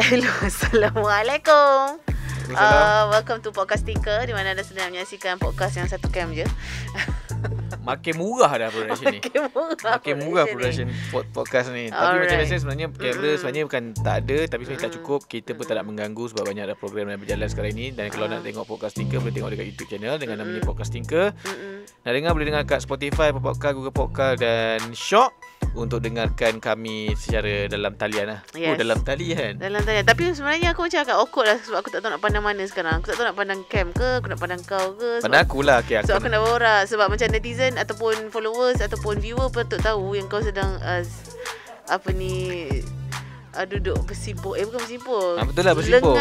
Hello, Assalamualaikum. Waalaikumsalam. Welcome to Podcast Tinker, di mana anda sedang menyaksikan podcast yang satu cam je. Makin murah dah production ni. Makin murah production podcast ni. Tapi macam biasa sebenarnya kamera sebenarnya bukan tak ada, tapi sebenarnya tak cukup. Kita pun tak nak mengganggu sebab banyak ada program yang berjalan sekarang ini. Dan kalau nak tengok Podcast Tinker, boleh tengok dekat YouTube channel dengan namanya Podcast Tinker. Nak dengar boleh dengar kat Spotify, Apple Podcast, Google Podcast dan Shock untuk dengarkan kami secara dalam talian lah. Yes. Oh, dalam talian. Dalam talian. Tapi sebenarnya aku macam agak awkward lah sebab aku tak tahu nak pandang mana sekarang. Aku tak tahu nak pandang cam ke, aku nak pandang kau ke. Pandang aku lah. Okay, So aku nak borak sebab macam netizen ataupun followers ataupun viewer patut tahu yang kau sedang duduk bersimpul. Bukan bersimpul. Betul lah, bersimpul.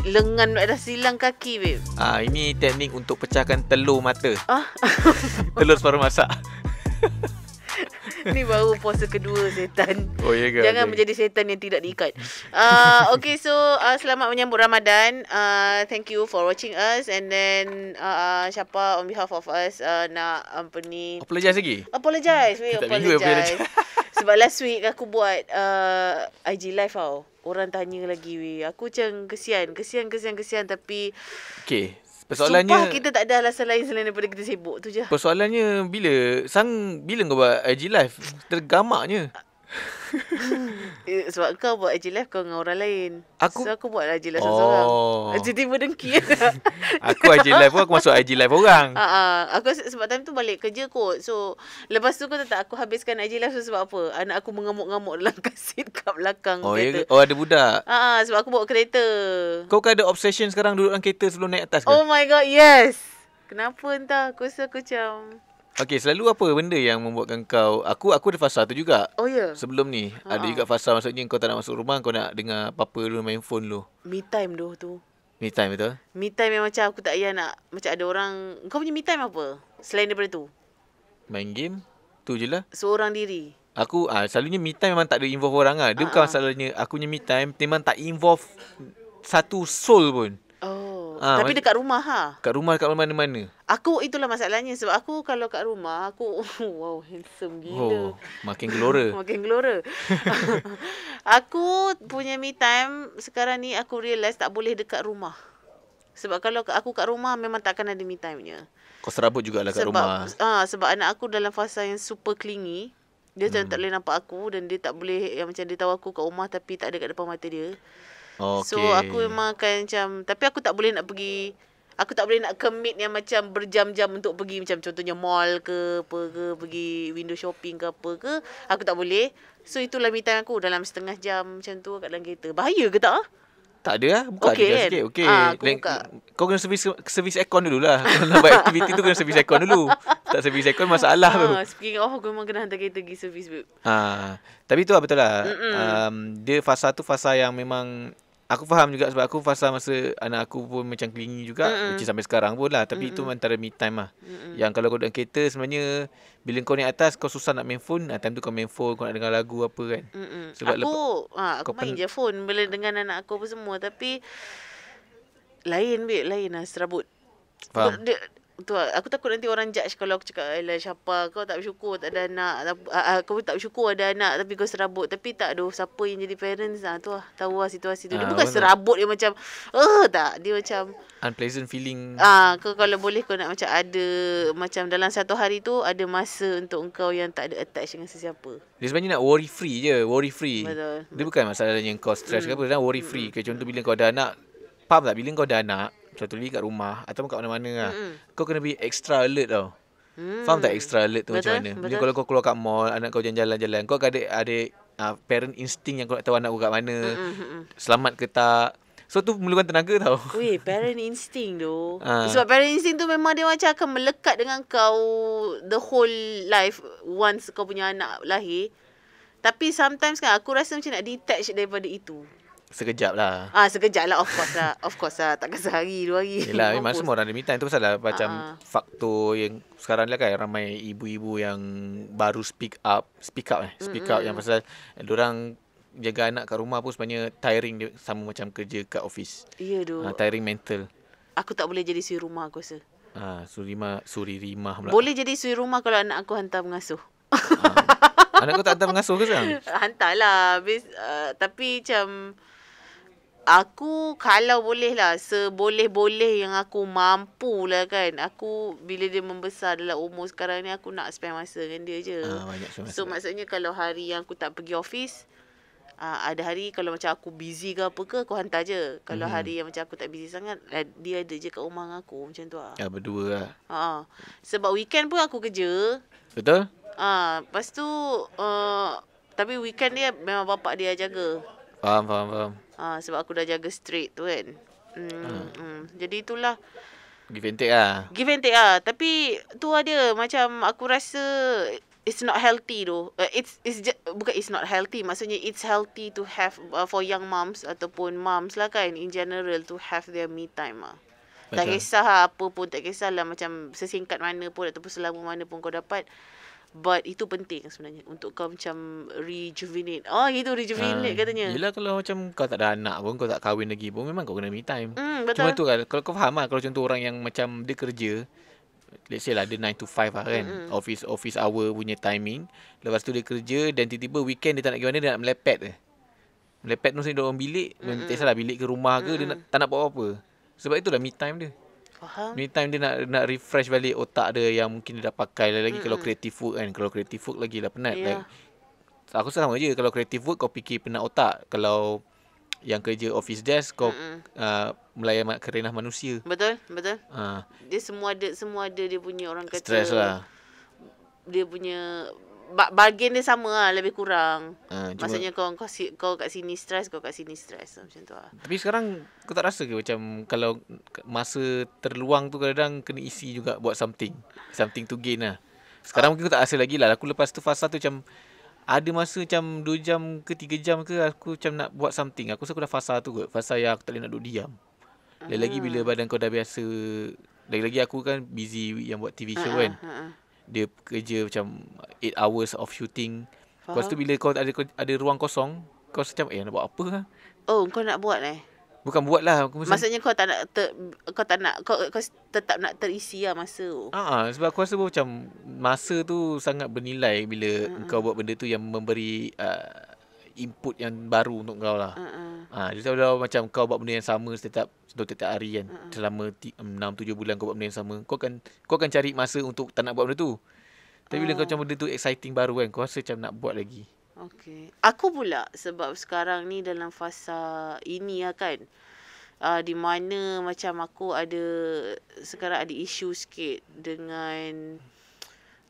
Lengan dah silang kaki, babe. Ini teknik untuk pecahkan telur mata. Telur separuh masak. Ni baru puasa kedua setan. Oh ya ke? Jangan menjadi setan yang tidak diikat. Okay, so selamat menyambut Ramadan. Thank you for watching us. And then Syapa on behalf of us nak Apologize lagi? Apologize. We Tak minggu apologize. Sebab last week aku buat IG live tau. Orang tanya lagi weh. Aku macam kesian tapi Okay. Persoalannya, sumpah kita tak ada alasan lain selain daripada kita sibuk tu je. Persoalannya bila kau buat IG live? Tergamaknya. Sebab kau buat IG live kau dengan orang lain. So aku buat IG live Oh. seorang-seorang. Tiba-tiba dengki. Aku IG live pun aku masuk IG live orang. Aku sebab time tu balik kerja kot. So lepas tu aku habiskan IG live sebab apa? Anak aku mengamuk-ngamuk dalam kasit kat belakang kereta. Oh, ada budak. Sebab aku bawa kereta. Kau kan ada obsession sekarang duduk dalam kereta sebelum naik atas ke? Oh my god, yes. Kenapa entah? Aku rasa aku macam Okay, selalu apa benda yang membuatkan kau... Aku ada fasa tu juga. Oh ya? Sebelum ni. Ada juga fasa maksudnya kau tak nak masuk rumah, kau nak dengar apa-apa dulu, main phone dulu. Me time tu. Me time betul? Me time yang macam aku tak payah nak... Macam ada orang... Kau punya me time apa? Selain daripada tu? Main game. Tu je lah. Seorang diri. Aku selalunya me time memang tak ada involve orang lah. Dia bukan masalahnya aku punya me time memang tak involve satu soul pun. Tapi dekat rumah Kat rumah, kat mana-mana. Aku itulah masalahnya. Sebab aku kalau kat rumah aku wow, handsome gila. Makin gelora. Makin gelora. Aku punya me time sekarang ni aku realise tak boleh dekat rumah. Sebab kalau aku kat rumah memang takkan ada me time-nya. Kau serabut jugalah kat rumah. Sebab anak aku dalam fasa yang super clingy. Dia tak boleh nampak aku dan dia tak boleh yang macam dia tahu aku kat rumah tapi tak ada kat depan mata dia. Okay. So aku memang akan macam, tapi aku tak boleh nak pergi, aku tak boleh nak commit yang macam berjam-jam untuk pergi macam contohnya mall ke apa ke, pergi window shopping ke apa ke, aku tak boleh. So itulah me time aku dalam setengah jam macam tu kat dalam kereta. Bahaya ke tak? Tak ada lah. Buka okay, kan? Sikit. Okay. Aku buka. Kau kena servis aircon dululah. Kalau nak buat aktiviti tu kena servis aircon dulu. Tak servis aircon masalah tu. Speaking of, aku memang kena hantar kereta pergi servis, babe. Tapi tu lah betul lah. Dia fasa tu fasa yang memang aku faham juga sebab aku fasa masa anak aku pun macam clingy juga. Which sampai sekarang pun lah. Tapi itu antara me time lah. Yang kalau kau duduk kereta sebenarnya bila kau naik atas kau susah nak main phone. Time tu kau main phone, kau nak dengar lagu apa kan. Sebab aku main je phone bila dengan anak aku apa semua. Tapi lain lah serabut. Faham. Aku takut nanti orang judge kalau aku cakap, "Alah Syapa, kau tak bersyukur tak ada anak. Kau tak bersyukur ada anak tapi kau serabut." Tapi tak doh, siapa yang jadi parents tu lah tahu lah situasi tu. Dia bukan serabut dia macam tak, dia macam unpleasant feeling. Kau kalau boleh kau nak macam ada macam dalam satu hari tu ada masa untuk engkau yang tak ada attach dengan sesiapa. Dia sebenarnya nak worry free je, worry free. Betul. Dia bukan masalahnya kau stress ke apa, dia worry free. Contoh bila kau ada anak, faham tak? Bila kau ada anak, contohly kat rumah atau kat mana-mana lah, kau kena be extra alert tau. Faham tak extra alert tu macam mana? Bila kalau kau keluar kat mall, anak kau jalan-jalan, kau ada parent instinct yang kau nak tahu anak kau kat mana, selamat ke tak. So tu memerlukan tenaga tau. Weh, parent instinct tu. Sebab parent instinct tu memang dia macam akan melekat dengan kau the whole life once kau punya anak lahir. Tapi sometimes kan aku rasa macam nak detach daripada itu. Sekejap lah. Sekejap lah. Of course lah. Takkan sehari, 2 hari. Yelah, memang semua orang ada me time. Itu pasal lah macam faktor yang sekarang lah kan ramai ibu-ibu yang baru speak up yang pasal diorang jaga anak kat rumah pun sebenarnya tiring dia, sama macam kerja kat office. Ya doh. Tiring mental. Aku tak boleh jadi suri rumah aku rasa. Suri rimah pula. Boleh jadi suri rumah kalau anak aku hantar mengasuh. Anak kau tak hantar mengasuh ke sekarang? Hantarlah. Tapi macam Aku kalau boleh lah, seboleh-boleh yang aku mampu lah kan. Aku bila dia membesar dalam umur sekarang ni, aku nak spend masa dengan dia je. Banyak semasa. So maksudnya kalau hari yang aku tak pergi office, ada hari kalau macam aku busy ke apa ke, aku hantar je. Kalau hari yang macam aku tak busy sangat, dia ada je kat rumah dengan aku. Macam tu lah. Berdua lah. Sebab weekend pun aku kerja. Betul? Lepas tu tapi weekend dia memang bapak dia jaga. Faham. Sebab aku dah jaga straight tu kan. Jadi itulah. Give and take lah. Give and take lah. Tapi tu ada macam aku rasa it's not healthy tu. It's not healthy. Maksudnya it's healthy to have for young moms ataupun moms lah kan in general to have their me time lah. Tak kisah lah apa pun, tak kisahlah macam sesingkat mana pun ataupun selama mana pun kau dapat. But itu penting sebenarnya untuk kau macam rejuvenate. Gitu rejuvenate katanya. Yelah kalau macam kau tak ada anak pun, kau tak kahwin lagi pun, memang kau kena me time. Betul. Cuma tu kan, kalau kau faham lah, kalau contoh orang yang macam dia kerja, let's say lah dia 9 to 5 lah kan, office hour punya timing. Lepas tu dia kerja dan tiba-tiba weekend dia tak nak pergi mana, dia nak melepet je. Melepet tu saya dalam bilik, tak kisahlah bilik ke rumah ke, dia tak nak buat apa-apa. Sebab itulah me time dia. Faham. Me time dia nak refresh balik otak dia yang mungkin dia dah pakai lagi. Kalau creative work kan, kalau creative work lagi lah penat. Yeah. Aku sama je, kalau creative work kau fikir penat otak. Kalau yang kerja office desk kau melayan kerenah manusia. Betul. Dia semua ada dia punya, orang kata Stress lah. Dia punya bahagian dia sama lah, lebih kurang. Maksudnya kau kat sini stress, kau kat sini stress macam tu lah. Tapi sekarang kau tak rasa ke macam kalau masa terluang tu kadang kena isi juga buat something to gain lah. Sekarang mungkin kau tak rasa lagi lah. Aku lepas tu fasa tu macam ada masa macam 2 jam ke 3 jam ke aku macam nak buat something. Aku rasa aku dah fasa tu kot. Fasa yang aku tak boleh nak duduk diam. Lagi bila badan kau dah biasa. Lagi aku kan busy yang buat TV show kan. Dia kerja macam 8 hours of shooting. Lepas tu bila kau ada ruang kosong, kau macam nak buat apa lah? Kau nak buat Bukan buat lah. Maksudnya kau tak nak kau tetap nak terisi lah masa tu. Sebab aku rasa macam masa tu sangat bernilai bila kau buat benda tu yang memberi input yang baru untuk kau lah. Jadi kalau macam kau buat benda yang sama setiap hari kan, selama 6-7 bulan kau buat benda yang sama, kau akan cari masa untuk tak nak buat benda tu. Tapi bila kau macam benda tu exciting baru kan, kau rasa macam nak buat lagi. Okay. Aku pula sebab sekarang ni dalam fasa ini lah kan, di mana macam aku sekarang ada isu sikit dengan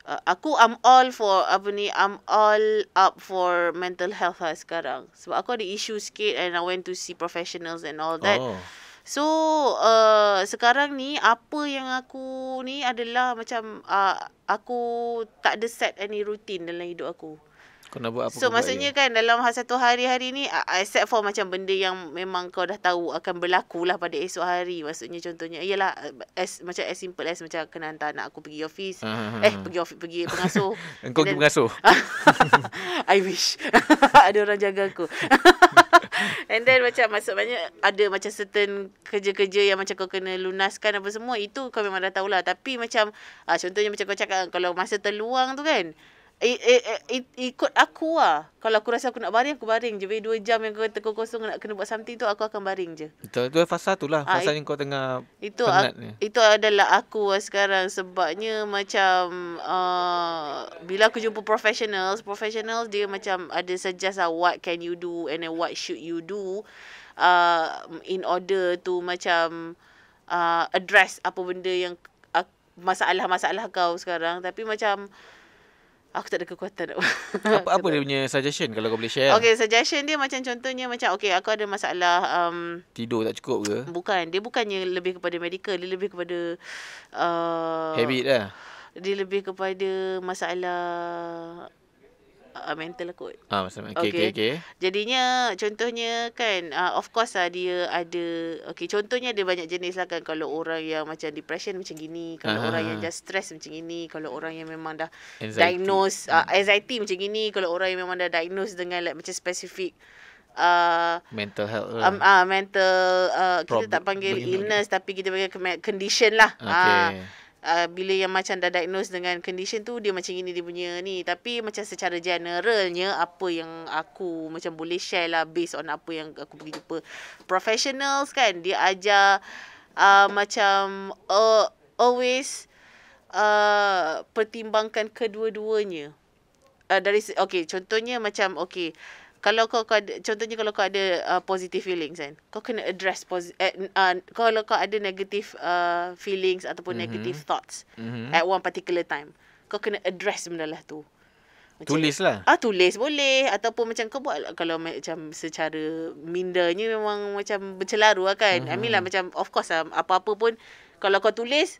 I'm all up for mental health lah sekarang. Sebab aku ada isu sikit and I went to see professionals and all that. So sekarang ni apa yang aku ni adalah macam aku tak ada set any routine dalam hidup aku. Kau nak buat apa? So maksudnya kan dalam satu hari-hari ni, except for macam benda yang memang kau dah tahu akan berlaku lah pada esok hari. Maksudnya contohnya ialah macam as simple as macam kena hantar anak aku pergi office. Pergi pengasuh. Engkau pergi pengasuh? I wish ada orang jaga aku. And then macam maksudnya ada macam certain kerja-kerja yang macam kau kena lunaskan apa semua, itu kau memang dah tahulah. Tapi macam contohnya macam kau cakap, kalau masa terluang tu kan, ikut aku lah. Kalau aku rasa aku nak baring, aku baring je. 2 jam yang kau kosong nak kena buat something tu, aku akan baring je. Itu fasa tu lah. Fasa yang kau tengah penat ni. Itu adalah aku sekarang. Sebabnya macam bila aku jumpa professionals dia macam ada suggest what can you do and then what should you do in order to macam address apa benda yang masalah-masalah kau sekarang. Tapi macam aku tak ada kekuatan nak apa dia punya suggestion kalau kau boleh share? Okay, suggestion dia macam contohnya macam aku ada masalah tidur tak cukup ke? Bukan, dia bukannya lebih kepada medical, dia lebih kepada habit lah. Dia lebih kepada masalah mental kot. Okay. Jadinya contohnya kan, of course lah dia ada, contohnya ada banyak jenis lah kan. Kalau orang yang macam depression macam gini, kalau orang yang just stress macam gini, kalau orang yang memang dah diagnose anxiety macam gini, kalau orang yang memang dah diagnose dengan macam spesifik mental health mental kita tak panggil illness tapi kita panggil condition lah. bila yang macam dah diagnose dengan condition tu, dia macam ini dia punya ni. Tapi macam secara generalnya, apa yang aku macam boleh share lah based on apa yang aku pergi jumpa professionals kan, dia ajar macam always pertimbangkan kedua-duanya. Contohnya macam kalau kau ada, contohnya kalau kau ada positive feelings kan, kau kena address kalau kau ada negative feelings ataupun negative thoughts at one particular time, kau kena address benda lah tu. Macam, tulis lah. Tulis boleh. Ataupun macam kau buat, kalau macam secara mindanya memang macam bercelaru lah kan. I mean lah macam, of course lah, apa-apa pun kalau kau tulis,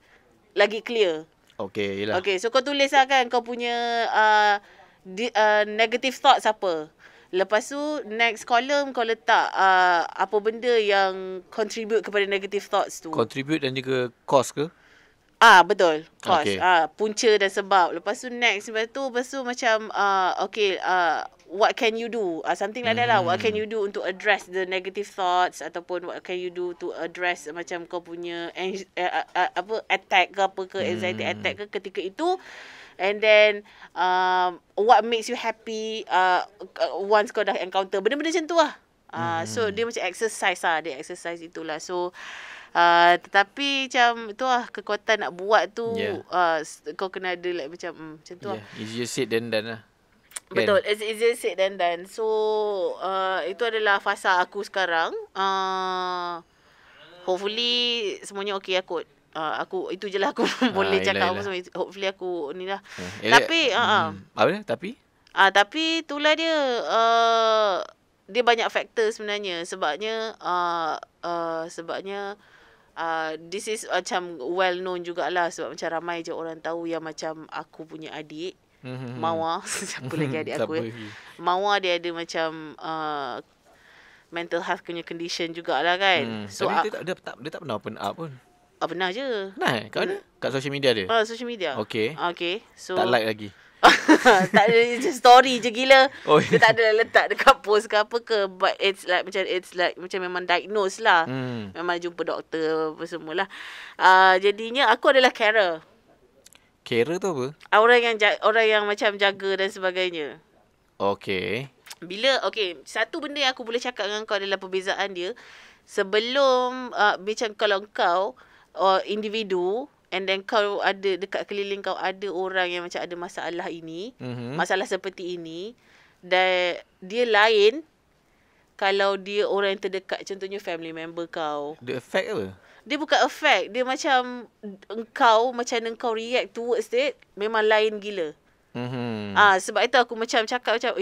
lagi clear. Okay, yelah. Okay, so kau tulis lah kan, kau punya negative thoughts apa. Lepas tu, next column kau letak apa benda yang contribute kepada negative thoughts tu. Contribute dan juga cause ke? Betul. Cause. Okay. Punca dan sebab. Lepas tu next. Lepas tu macam, what can you do? Something like that lah. What can you do untuk address the negative thoughts, ataupun what can you do to address macam kau punya attack ke apa ke, anxiety attack ke ketika itu. And then what makes you happy once kau dah encounter benda-benda macam tu lah. So dia macam exercise lah. Dia exercise itulah. So tetapi macam tu lah, kekuatan nak buat tu, kau kena ada like macam tu lah. Easier said than done lah. Betul, it's easier said than done. So itu adalah fasa aku sekarang. Hopefully semuanya okay lah kot. Aku itu je lah aku boleh cakap apa semua. Hopefully aku ni lah. Tapi apa dia? Tapi itulah dia, dia banyak faktor sebenarnya. Sebabnya this is macam well known jugalah, sebab macam ramai je orang tahu yang macam aku punya adik Mawa, siapa lagi adik aku Mawa, dia ada macam mental health punya condition jugalah kan. So tapi dia tak pernah open up pun. Pernah je. Nah, kat mana? Kat social media dia? Social media. Okay. So tak like lagi. tak ada, story je gila. Dia tak ada letak dekat post ke apa ke. But it's like macam memang diagnose lah. Memang jumpa doktor apa semualah. Jadinya aku adalah carer. Carer tu apa? Orang yang macam jaga dan sebagainya. Okay. Satu benda yang aku boleh cakap dengan kau adalah perbezaan dia. Sebelum macam kalau kau individu, and then kau ada dekat keliling kau ada orang yang macam ada masalah ini, masalah seperti ini, dan dia lain kalau dia orang yang terdekat, contohnya family member kau. The effect apa? Dia bukan effect, dia macam macam mana kau react towards it memang lain gila. Sebab itu aku macam cakap macam,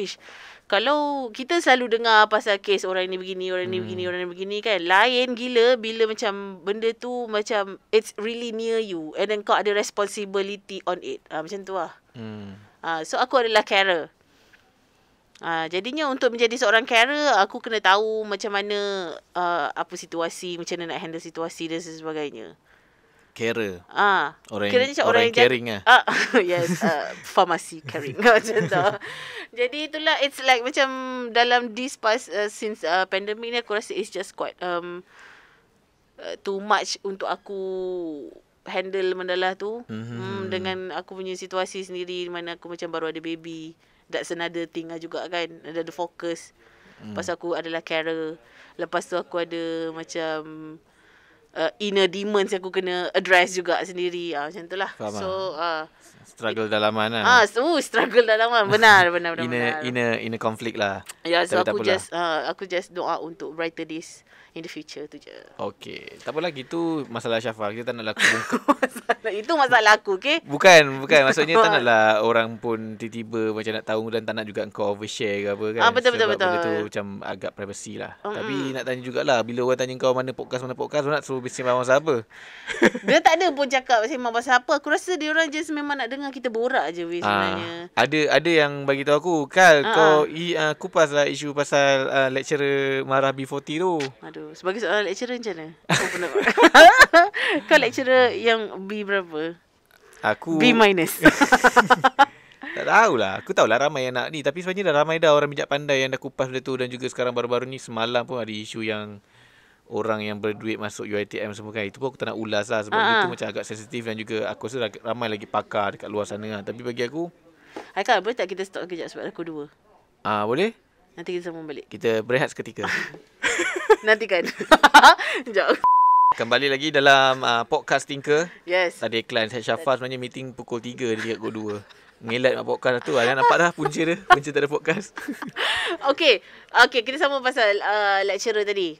kalau kita selalu dengar pasal kes orang ni begini, orang ni begini, orang ni begini kan, lain gila bila macam benda tu macam it's really near you and then kau ada responsibility on it. Macam tu lah. So aku adalah carer. Jadinya untuk menjadi seorang carer, aku kena tahu macam mana apa situasi, macam mana nak handle situasi dan sebagainya. Carer. Orang yang caring lah. Yes, pharmacy caring macam tu. Jadi itulah, it's like macam dalam this past since pandemic ni, aku rasa it's just quite too much untuk aku handle mendalah tu. Dengan aku punya situasi sendiri, mana aku macam baru ada baby. That's another thing lah juga kan. Ada fokus. Lepas aku adalah carer. Lepas tu aku ada macam inner demons yang aku kena address juga sendiri. Macam tu lah. So struggle dalaman lah. Struggle dalaman. Benar. Inner conflict lah. So aku just doa untuk brighter days in the future tu je. Okay. Tak apa lagi tu masalah Syafah. Kita tak naklah bongkar. Itu masalah aku, okay? Bukan. Maksudnya tak naklah orang pun tiba-tiba macam nak tahu dan tak nak juga kau overshare ke apa kan. Betul. Benda tu macam agak privacy lah. Tapi nak tanya jugalah, bila orang tanya kau mana podcast, orang nak suruh bersembang pasal apa? Dia tak ada pun cakap bersembang pasal apa. Aku rasa dia orang just memang nak dengar kita borak je sebenarnya. Ada yang bagi tahu aku, Kal, kau kupas lah isu pasal lecturer marah B40 tu. Aduh, sebagai seorang lecturer macam mana? Kau lecturer yang B berapa? Aku B minus. Tak tahulah. Aku tahulah ramai yang nak ni. Tapi sebenarnya dah ramai dah orang bijak pandai yang dah kupas benda tu. Dan juga sekarang baru-baru ni semalam pun ada isu yang orang yang berduit masuk UiTM semua kan. Itu pun aku tak nak ulas lah sebab benda tu macam agak sensitif dan juga aku rasa ramai lagi pakar dekat luar sana lah. Tapi bagi aku Haikal, boleh tak kita stop kejap sebab aku 2? boleh? Nanti kita sambung balik. Kita berehat seketika. Nanti kan. Sekejap. Kembali lagi dalam podcast Tinker. Yes. Tadi iklan Syed Syafar sebenarnya meeting pukul 3 dia dekat pukul 2. Ngelat mak podcast tu. Dah nampak dah punca dia. Punca tak ada podcast. Okay, kita sambung pasal lecturer tadi.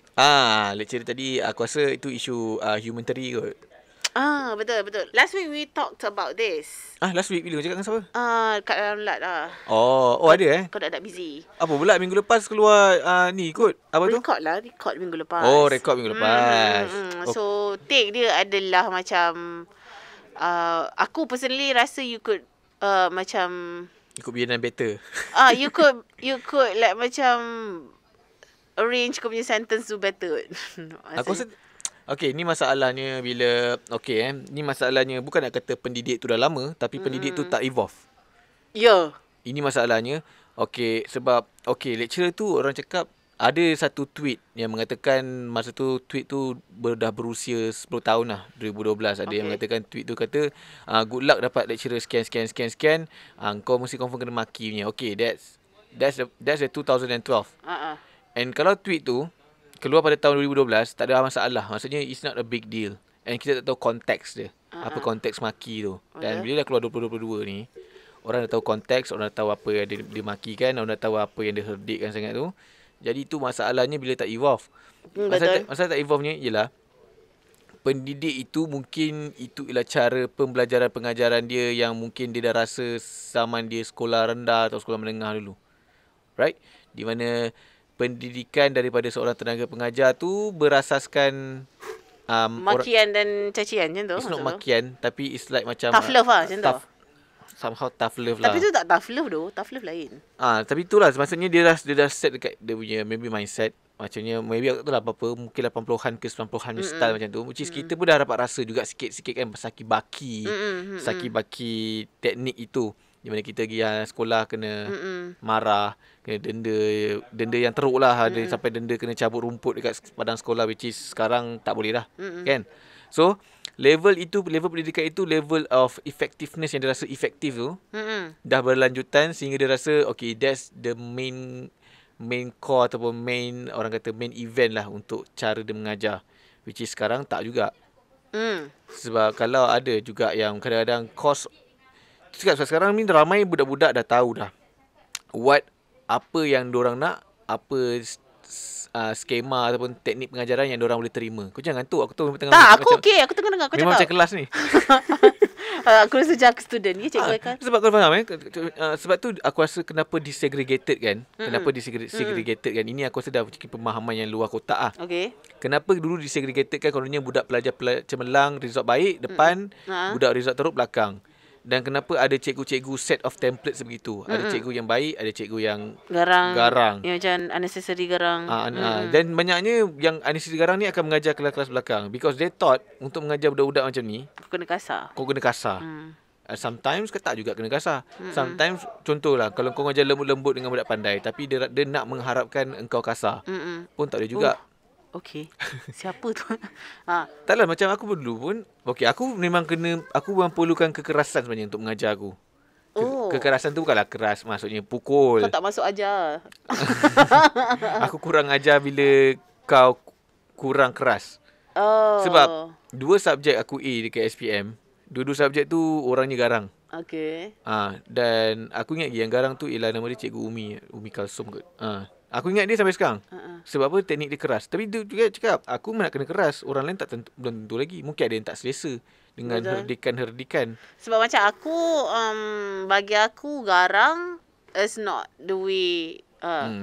Lecturer tadi aku rasa itu isu humanitarian kot. Betul. Last week we talked about this. Last week bila cakap dengan siapa? Kat dalam lat lah. Oh ada Kau dah busy. Apa pula minggu lepas keluar ni kot? Apa tu? Record minggu lepas. Oh, record minggu lepas. So, take dia adalah macam aku personally rasa you could macam Ikut bianan better. you could like macam arrange kau punya sentence tu better. Aku rasa ni masalahnya bila ni masalahnya bukan nak kata pendidik tu dah lama tapi pendidik tu tak evolve. Ya. Ini masalahnya. Sebab lecturer tu orang cakap ada satu tweet yang mengatakan masa tu tweet tu dah berusia 10 tahun lah, 2012. Ada yang mengatakan tweet tu kata good luck dapat lecturer scan. Kau mesti confirm kena maki punya. That's the 2012. And kalau tweet tu keluar pada tahun 2012 tak ada masalah. Maksudnya it's not a big deal. And kita tak tahu konteks dia. Apa konteks maki tu. Dan bila dah keluar 2022 ni, orang dah tahu konteks, orang dah tahu apa yang dia makikan, orang dah tahu apa yang dia herdikkan sangat tu. Jadi itu masalahnya bila tak evolve. Masalah tak evolve-nya ialah pendidik itu mungkin itu ialah cara pembelajaran pengajaran dia yang mungkin dia dah rasa zaman dia sekolah rendah atau sekolah menengah dulu. Right? Di mana pendidikan daripada seorang tenaga pengajar tu berasaskan makian dan cacian macam tu. It's not makian tapi it's like macam tough love lah macam tu. Somehow tough love lah. Tapi tu tak tough love doh. Tough love lain. Tapi itulah maksudnya dia dah set dekat dia punya maybe mindset. Macamnya maybe aku tak tahu lah apa-apa. Mungkin 80-an ke 90-an style macam tu. Which is kita pun dah dapat rasa juga sikit-sikit kan saki-baki. Saki-baki teknik itu. Di mana kita pergi sekolah kena marah. Kena denda yang teruk lah. Ada sampai denda kena cabut rumput dekat padang sekolah. Which is sekarang tak boleh dah. Kan? So level pendidikan itu level of effectiveness yang dia rasa efektif tu dah berlanjutan sehingga dia rasa that's the main core ataupun main event lah untuk cara dia mengajar, which is sekarang tak juga. Sebab kalau ada juga yang kadang-kadang course sekarang ni ramai budak-budak dah tahu dah apa yang diorang nak, apa skema ataupun teknik pengajaran yang diorang boleh terima. Kau jangan tu aku tengah aku okey, aku tengah dengar kau cakap. Memang macam kelas ni. Aku rasa jaga student ni cikgu kan. Sebab kau faham sebab tu aku rasa kenapa desegregated kan. Kenapa desegregated kan. Ini aku rasa dah pemahaman yang luar kotak ah. Kenapa dulu desegregated kan, kononnya budak pelajar cemerlang result baik depan, budak result teruk belakang. Dan kenapa ada cikgu-cikgu set of templates begitu. Ada cikgu yang baik, ada cikgu yang garang. Yang macam unnecessary garang. Dan banyaknya yang unnecessary garang ni akan mengajar kelas-kelas belakang. Because they thought untuk mengajar budak-budak macam ni, kau kena kasar. Sometimes kau tak juga kena kasar. Sometimes contohlah kalau kau mengajar lembut-lembut dengan budak pandai tapi dia nak mengharapkan engkau kasar. Pun tak boleh juga. Okey. Siapa tu? Taklah macam aku dulu pun. Aku memang perlukan kekerasan sebenarnya untuk mengajar aku. Kekerasan tu bukanlah keras maksudnya pukul. Kau tak masuk ajar. Aku kurang ajar bila kau kurang keras. Sebab 2 subjek aku A dekat SPM. 2 subjek tu orangnya garang. Dan aku ingat yang garang tu ialah nama dia Cikgu Umi Kalsum kot. Aku ingat dia sampai sekarang. Sebab apa? Teknik dia keras. Tapi dia juga cakap, aku nak kena keras. Orang lain belum tentu lagi. Mungkin ada yang tak selesa dengan herdikan. Sebab macam aku, bagi aku garang is not the way.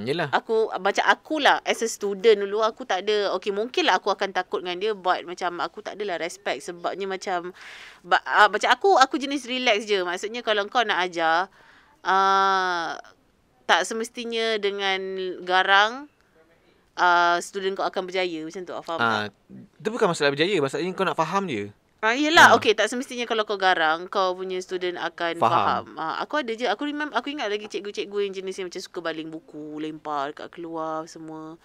Yelah. Macam akulah as a student dulu, aku tak ada, mungkinlah aku akan takut dengan dia, but macam aku tak adalah respect. Sebabnya macam aku jenis relax je. Maksudnya kalau kau nak ajar, tak semestinya dengan garang student kau akan berjaya. Macam tu, faham tak? Itu bukan masalah berjaya. Masalahnya kau nak faham je. Yelah, tak semestinya kalau kau garang, kau punya student akan faham. Aku ada je. Aku ingat lagi cikgu-cikgu yang jenis yang macam suka baling buku, lempar dekat keluar semua.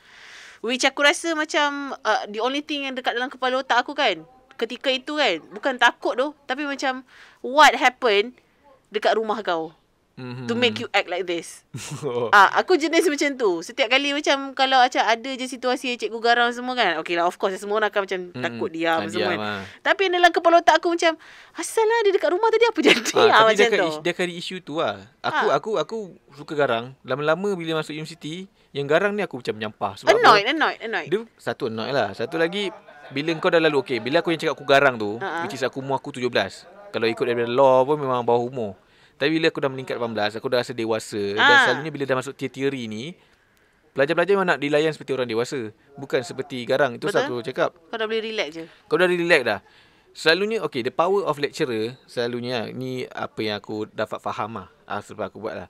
Which aku rasa macam the only thing yang dekat dalam kepala otak aku kan, ketika itu kan, bukan takut tu, tapi macam what happened dekat rumah kau to make you act like this. Aku jenis macam tu. Setiap kali macam kalau macam ada je situasi cikgu garang semua kan, okay lah, of course semua orang akan macam takut diam semua kan. Tapi dalam kepala otak aku macam, asal lah dia dekat rumah tadi apa jadi macam tu. Dia kali isu tu lah. Aku suka garang. Lama-lama bila masuk universiti, yang garang ni aku macam menyampah. Sebab annoyed. Dia satu annoyed lah. Satu lagi, bila kau dah lalu, okay, bila aku yang cakap aku garang tu, which is umur aku 17. Kalau ikut daripada law pun memang bawah umur. Tapi bila aku dah meningkat 18, aku dah rasa dewasa. Dan selalunya bila dah masuk teori ni, pelajar-pelajar memang nak dilayan seperti orang dewasa. Bukan seperti garang. Itu aku cakap. Kau dah boleh relax je. Kau dah relax dah. Selalunya, okay, the power of lecturer, selalunya, ni apa yang aku dapat faham lah. Sebab aku buat lah.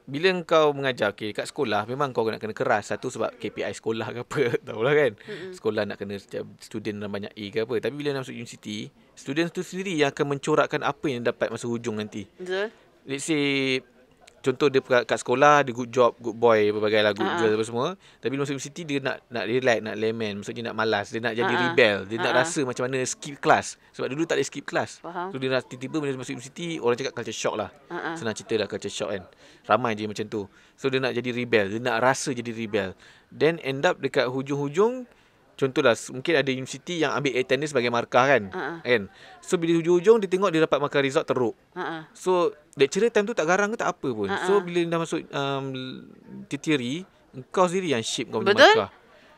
Bila kau mengajar, okay, kat sekolah, memang kau nak kena keras. Satu sebab KPI sekolah ke apa, tahulah kan. Sekolah nak kena student banyak A ke apa. Tapi bila nak masuk universiti, student tu sendiri yang akan mencorakkan apa yang dapat masa hujung nanti. Betul. Let's say, contoh dia kat sekolah, dia good job, good boy, berbagai lah, good girl apa semua. Tapi bila masuk universiti, dia nak relax, nak layman. Maksudnya nak malas, dia nak jadi rebel. Dia nak rasa macam mana skip kelas. Sebab dulu tak ada skip kelas. So dia nak tiba-tiba bila masuk universiti, orang cakap culture shock lah. Senang cerita lah culture shock kan. Ramai je macam tu. So dia nak jadi rebel, dia nak rasa jadi rebel. Then end up dekat hujung-hujung, contohlah mungkin ada universiti yang ambil attendance sebagai markah kan. Kan. So bila hujung-hujung dia tengok dia dapat markah result teruk. So lecturer time tu tak garang ke tak apa pun. So bila dah masuk teori, kau sendiri yang shape kau punya markah.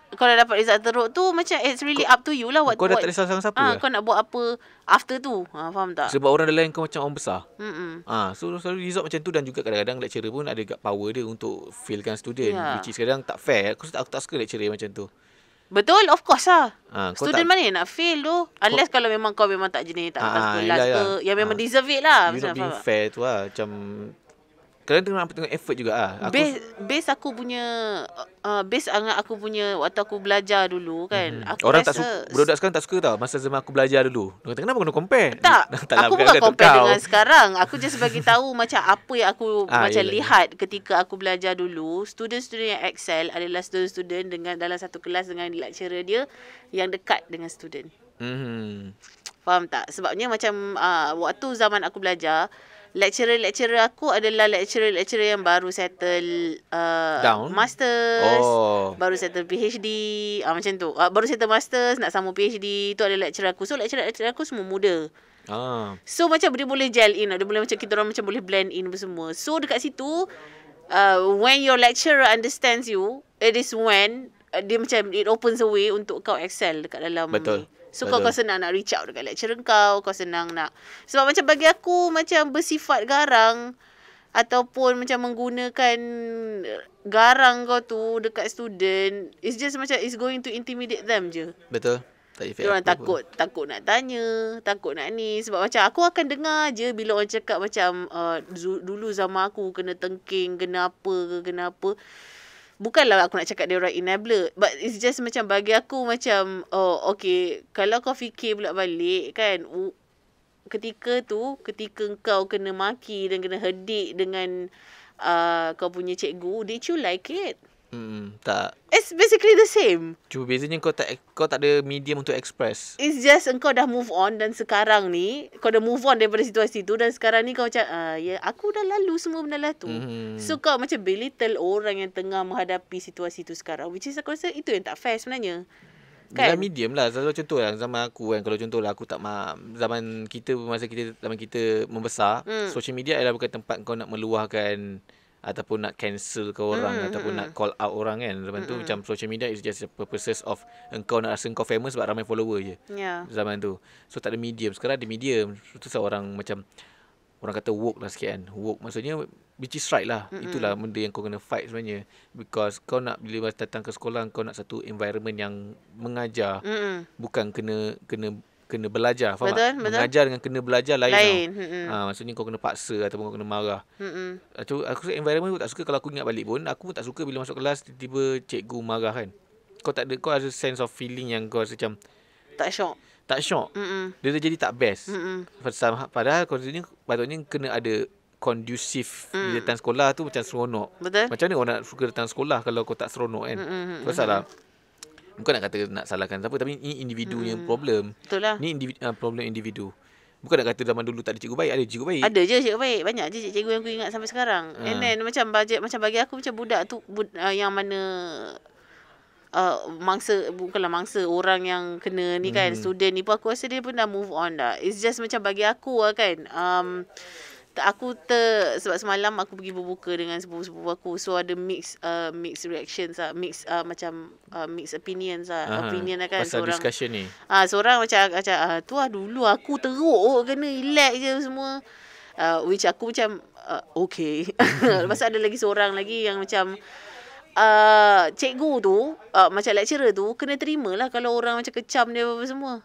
Kau dah dapat result teruk tu, macam it's really up to you lah. Kau dah tak ada salah siapa lah. Kau nak buat apa after tu. Faham tak? Sebab orang lain kau macam orang besar. So selalu result macam tu. Dan juga kadang-kadang lecturer pun ada power dia untuk failkan student. Which is kadang tak fair. Aku tak suka lecturer macam tu. Betul, of course lah. Student mana yang nak fail tu? Unless kalau memang kau memang tak jenis, tak atas kelas ke, yang memang deserve it lah. You not being fair tu lah. Macam kadang-kadang tengok effort juga lah. Base aku punya base sangat aku punya waktu aku belajar dulu kan. Aku orang rasa, tak suka, budak sekarang tak suka tau masa zaman aku belajar dulu. Dia kata kenapa kena compare? Tak aku bukan compare dengan sekarang. Aku just bagi tahu macam apa yang aku lihat ketika aku belajar dulu. Student-student yang excel adalah student-student dengan dalam satu kelas dengan lecturer dia yang dekat dengan student. Faham tak? Sebabnya macam waktu zaman aku belajar, lecturer aku adalah lecturer yang baru settle masters, baru settle PhD, macam tu. Baru settle masters, nak sambung PhD, tu adalah lecturer aku. So lecturer aku semua muda. So macam dia boleh gel in, dia boleh macam kita orang macam boleh blend in semua. So dekat situ, when your lecturer understands you, it is when dia macam it opens a way untuk kau excel dekat dalam ni. So kau senang nak reach out dekat lecturer kau senang nak. Sebab macam bagi aku macam bersifat garang ataupun macam menggunakan garang kau tu dekat student, it's just macam it's going to intimidate them je. Betul. Tak efek. Diorang takut nak tanya, takut nak ni. Sebab macam aku akan dengar je bila orang cakap macam dulu zaman aku kena tengking, kena apa. Bukanlah aku nak cakap dia orang enabler, but it's just macam bagi aku macam okay, kalau kau fikir pula balik kan, ketika kau kena maki dan kena hedik dengan kau punya cikgu, did you like it? Tak. It's basically the same. Cuma bezanya kau tak ada medium untuk express. It's just engkau dah move on, dan sekarang ni kau dah move on daripada situasi tu, dan sekarang ni kau macam aku dah lalu semua benda lah tu. So kau macam belittle orang yang tengah menghadapi situasi tu sekarang, which is aku rasa itu yang tak fair sebenarnya. Kan? Dalam medium lah. Selalu contoh lah zaman aku kan, kalau contoh lah aku zaman kita membesar, social media adalah bukan tempat kau nak meluahkan ataupun nak cancel ke orang, ataupun nak call out orang kan. Zaman tu macam social media is just the purposes of engkau nak rasa engkau famous sebab ramai follower je. Zaman tu. So tak ada medium. Sekarang ada medium. Tu seorang macam orang kata woke lah sikit kan. Woke maksudnya which is right lah. Itulah benda yang kau kena fight sebenarnya. Because kau nak bila datang ke sekolah, kau nak satu environment yang mengajar. Bukan kena belajar. Faham tak? Mengajar dengan kena belajar lain. Maksudnya kau kena paksa ataupun kau kena marah. Aku rasa environment aku tak suka. Kalau aku ingat balik pun, aku pun tak suka bila masuk kelas tiba-tiba cikgu marah kan. Kau ada sense of feeling yang kau rasa macam tak shock. Dia jadi tak best. Padahal patutnya kena ada kondusif bila datang sekolah tu macam seronok. Betul. Macam mana orang nak suka datang sekolah kalau kau tak seronok kan? Pasal lah, bukan nak kata nak salahkan siapa, tapi ni individu yang problem. Betul lah. Ni problem individu. Bukan nak kata zaman dulu tak ada cikgu baik. Ada cikgu baik. Ada je cikgu baik. Banyak je cikgu yang aku ingat sampai sekarang. And then macam bagi aku macam budak tu yang mana bukanlah mangsa orang yang kena ni kan, student ni pun aku rasa dia pun dah move on dah. It's just macam bagi aku lah kan, sebab semalam aku pergi berbuka dengan sepupu-sepupu aku, so ada mixed reactions lah, mixed opinions lah. Opinion lah kan, pasal seorang discussion ni. Seorang macam tu lah, dulu aku teruk kena relax je semua, which aku macam okay. Lepas tu ada lagi seorang lagi yang macam cikgu tu, macam lecturer tu kena terima lah kalau orang macam kecam dia apa semua.